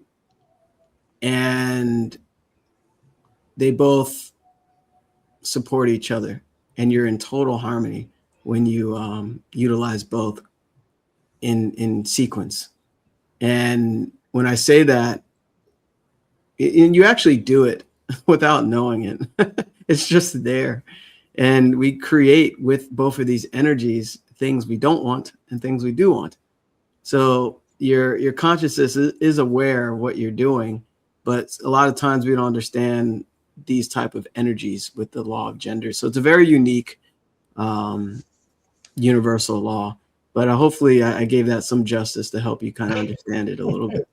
and they both support each other, and you're in total harmony when you utilize both in sequence. And when I say that, and you actually do it without knowing it. It's just there. And we create with both of these energies things we don't want and things we do want. So your consciousness is aware of what you're doing, but a lot of times we don't understand these type of energies with the law of gender. So it's a very unique universal law. But hopefully I gave that some justice to help you kind of understand it a little bit.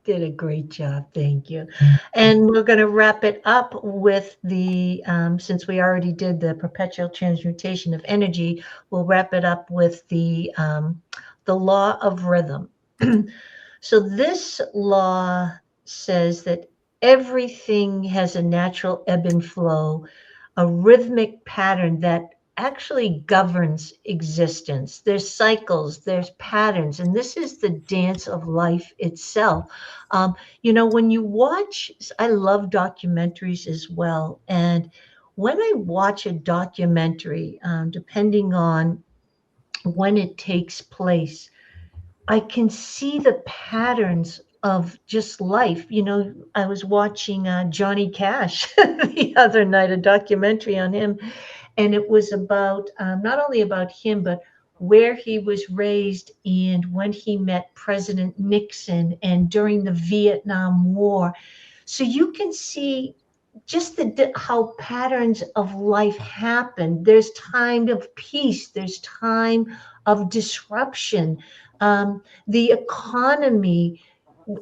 Did a great job. Thank you. And we're going to wrap it up with since we already did the perpetual transmutation of energy, we'll wrap it up with the law of rhythm. So this law says that everything has a natural ebb and flow, a rhythmic pattern that actually governs existence. There's cycles, there's patterns, and this is the dance of life itself. When you watch, I love documentaries as well. And when I watch a documentary, depending on when it takes place, I can see the patterns of just life. I was watching Johnny Cash the other night, a documentary on him, and it was about not only about him, but where he was raised and when he met President Nixon and during the Vietnam War. So you can see just how patterns of life happen. There's time of peace. There's time of disruption. The economy,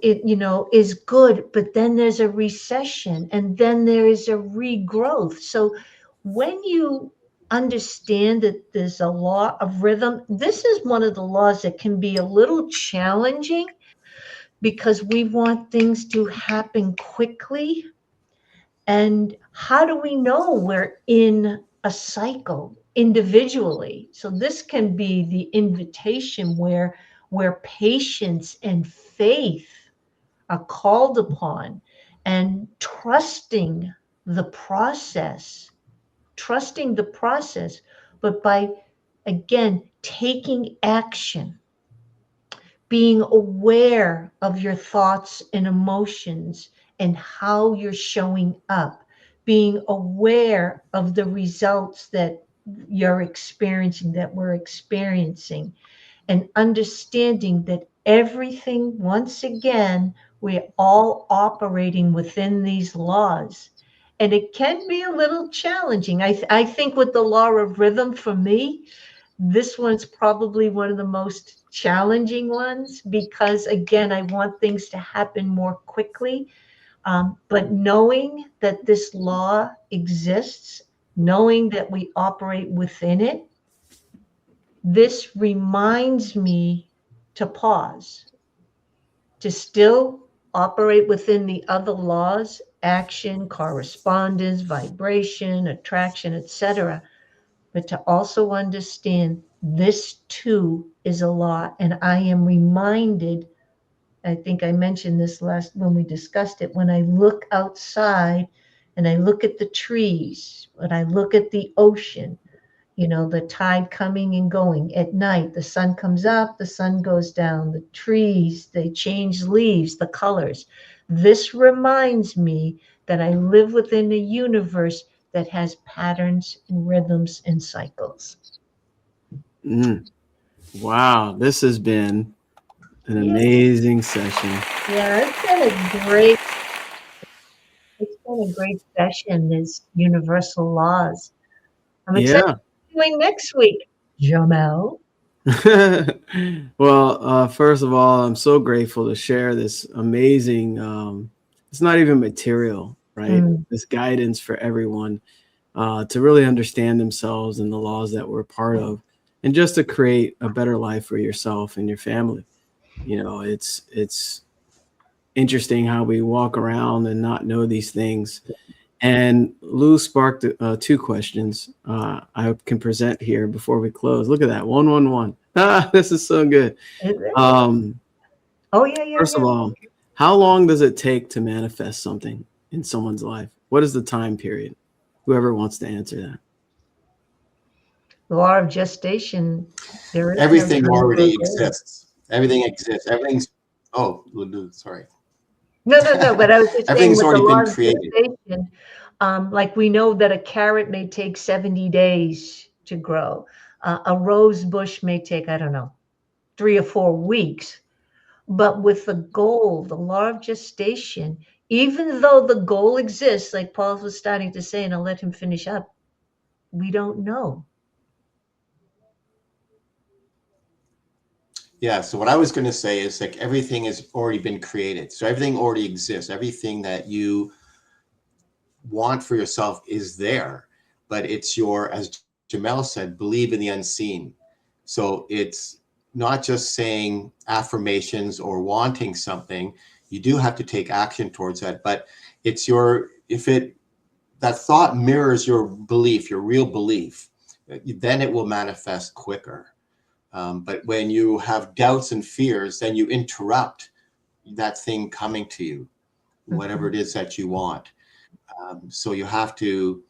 is good, but then there's a recession, and then there is a regrowth. So when you understand that there's a law of rhythm, this is one of the laws that can be a little challenging because we want things to happen quickly. And how do we know we're in a cycle individually? So this can be the invitation where patience and faith are called upon, and the process, trusting the process, but by again taking action, being aware of your thoughts and emotions and how you're showing up, being aware of the results that you're experiencing, that we're experiencing, and understanding that everything, once again, we're all operating within these laws. And it can be a little challenging. I think with the law of rhythm, for me, This one's probably one of the most challenging ones because, again, I want things to happen more quickly. But knowing that this law exists, knowing that we operate within it, this reminds me to pause, to still operate within the other laws, action, correspondence, vibration, attraction, etc., but to also understand this too is a law. And I am reminded, I think I mentioned this last when we discussed it, when I look outside and I look at the trees, when I look at the ocean, the tide coming and going at night, the sun comes up, the sun goes down, the trees, they change leaves, the colors. This reminds me that I live within a universe that has patterns and rhythms and cycles. Wow, this has been an amazing session. Yeah, it's been a great session, these universal laws. I'm excited Yeah. to doing next week. Jamel. Well, first of all, I'm so grateful to share this amazing, it's not even material, right? This guidance for everyone to really understand themselves and the laws that we're part of, and just to create a better life for yourself and your family. It's interesting how we walk around and not know these things. And Lou sparked 2 questions I can present here before we close. Look at that, 111. This is so good. Oh, yeah. First of all, how long does it take to manifest something in someone's life? What is the time period? Whoever wants to answer that. The law of gestation. There is Everything no already exists. Everything exists. Everything's. Oh, sorry. No. But I was just saying Everything's with the already law been of created. gestation, like we know that a carrot may take 70 days to grow. A rose bush may take, I don't know, 3 or 4 weeks. But with the goal, the law of gestation, even though the goal exists, like Paul was starting to say, and I'll let him finish up, we don't know. Yeah. So what I was going to say is like everything has already been created. So everything already exists. Everything that you want for yourself is there, but it's as Jamel said, believe in the unseen. So it's not just saying affirmations or wanting something. You do have to take action towards that, but it's that thought mirrors your belief, your real belief, then it will manifest quicker. But when you have doubts and fears, then you interrupt that thing coming to you, whatever it is that you want. So you have to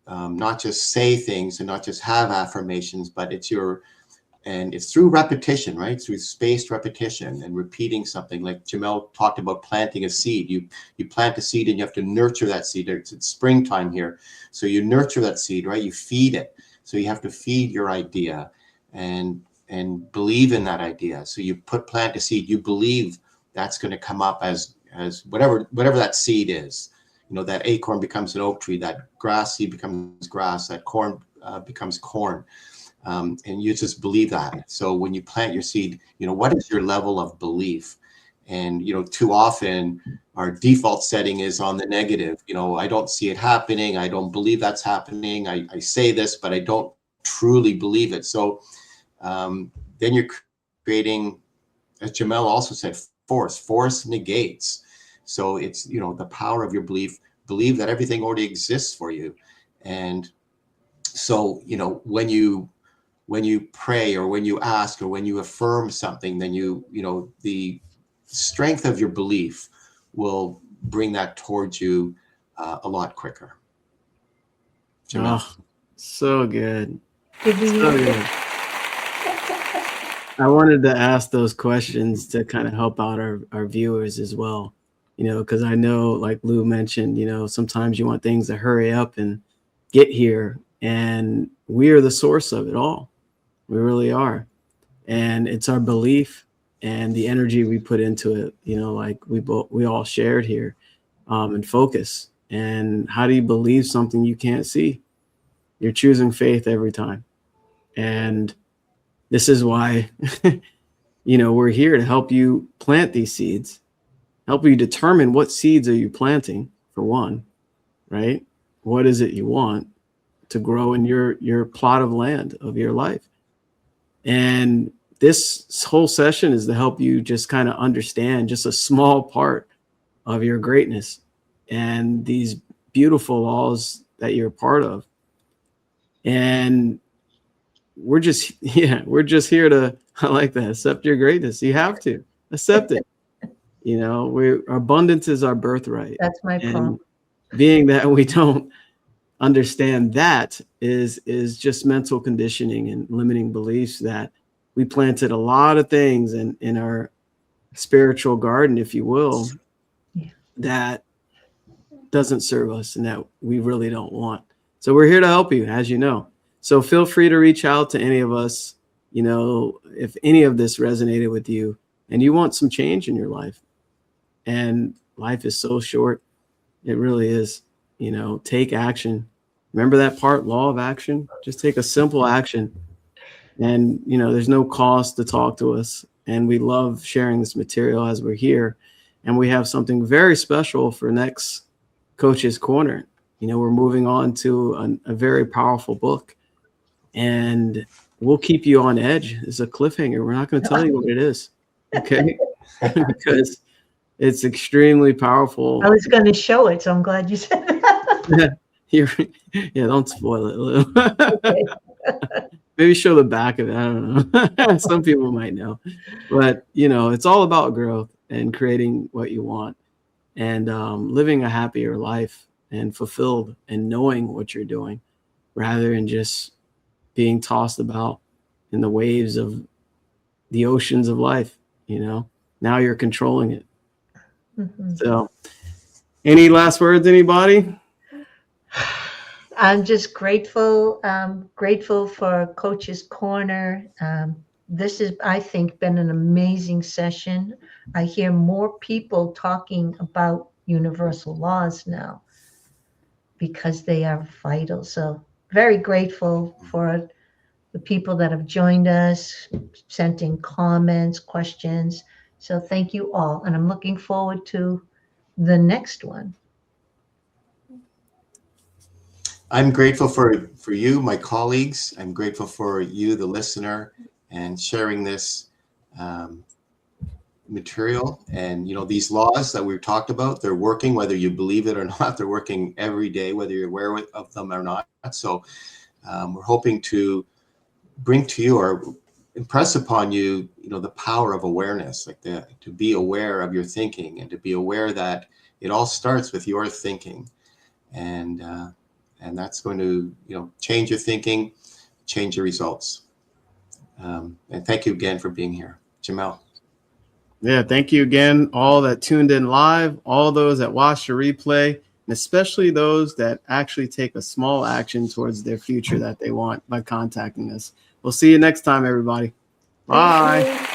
not just say things and not just have affirmations, but it's through repetition, right? Through spaced repetition and repeating something. Like Jamel talked about planting a seed. You plant a seed and you have to nurture that seed. It's springtime here. So you nurture that seed, right? You feed it. So you have to feed your idea and believe in that idea. So you plant a seed, you believe that's going to come up as whatever that seed is. That acorn becomes an oak tree, that grass seed becomes grass, that corn becomes corn. And you just believe that. So when you plant your seed, what is your level of belief? And, too often our default setting is on the negative. I don't see it happening. I don't believe that's happening. I say this, but I don't truly believe it. So then you're creating, as Jamel also said, force negates. So it's, the power of your belief that everything already exists for you. And so, when you pray or when you ask or when you affirm something, then the strength of your belief will bring that towards you a lot quicker. Jamel. Oh, so good. Did we So good. I wanted to ask those questions to kind of help out our viewers as well, because I know, like Lou mentioned, sometimes you want things to hurry up and get here, and we are the source of it all. We really are. And it's our belief and the energy we put into it, like we all shared here, and focus. And how do you believe something you can't see? You're choosing faith every time. And This is why, we're here to help you plant these seeds, help you determine what seeds are you planting, for one, right? What is it you want to grow in your plot of land of your life? And this whole session is to help you just kind of understand just a small part of your greatness and these beautiful laws that you're a part of. And we're just here to, I like that, accept your greatness. You have to accept it. Abundance is our birthright. That's my prompt. Being that we don't understand that is just mental conditioning and limiting beliefs that we planted a lot of things in our spiritual garden, if you will, that doesn't serve us and that we really don't want. So we're here to help you, as you know. So feel free to reach out to any of us, if any of this resonated with you and you want some change in your life. And life is so short. It really is. Take action. Remember that part, law of action? Just take a simple action. And, there's no cost to talk to us. And we love sharing this material as we're here. And we have something very special for next Coach's Corner. We're moving on to a very powerful book. And we'll keep you on edge. It's a cliffhanger. We're not going to tell you what it is. Okay? Because it's extremely powerful. I was going to show it, so I'm glad you said that. Don't spoil it. Okay. Maybe show the back of it. I don't know. Some people might know. But, it's all about growth and creating what you want and living a happier life and fulfilled and knowing what you're doing rather than just being tossed about in the waves of the oceans of life. Now you're controlling it. Mm-hmm. So any last words, anybody? I'm just grateful. Grateful for Coach's Corner. This has, I think, been an amazing session. I hear more people talking about universal laws now because they are vital. So very grateful for the people that have joined us, sent in comments, questions. So thank you all. And I'm looking forward to the next one. I'm grateful for you, my colleagues. I'm grateful for you, the listener, and sharing this material. And, these laws that we've talked about, they're working, whether you believe it or not. They're working every day, whether you're aware of them or not. So we're hoping to bring to you or impress upon you, the power of awareness, to be aware of your thinking and to be aware that it all starts with your thinking. And that's going to, change your thinking, change your results. And thank you again for being here. Jamel. Yeah, thank you again, all that tuned in live, all those that watched the replay, and especially those that actually take a small action towards their future that they want by contacting us. We'll see you next time, everybody. Bye.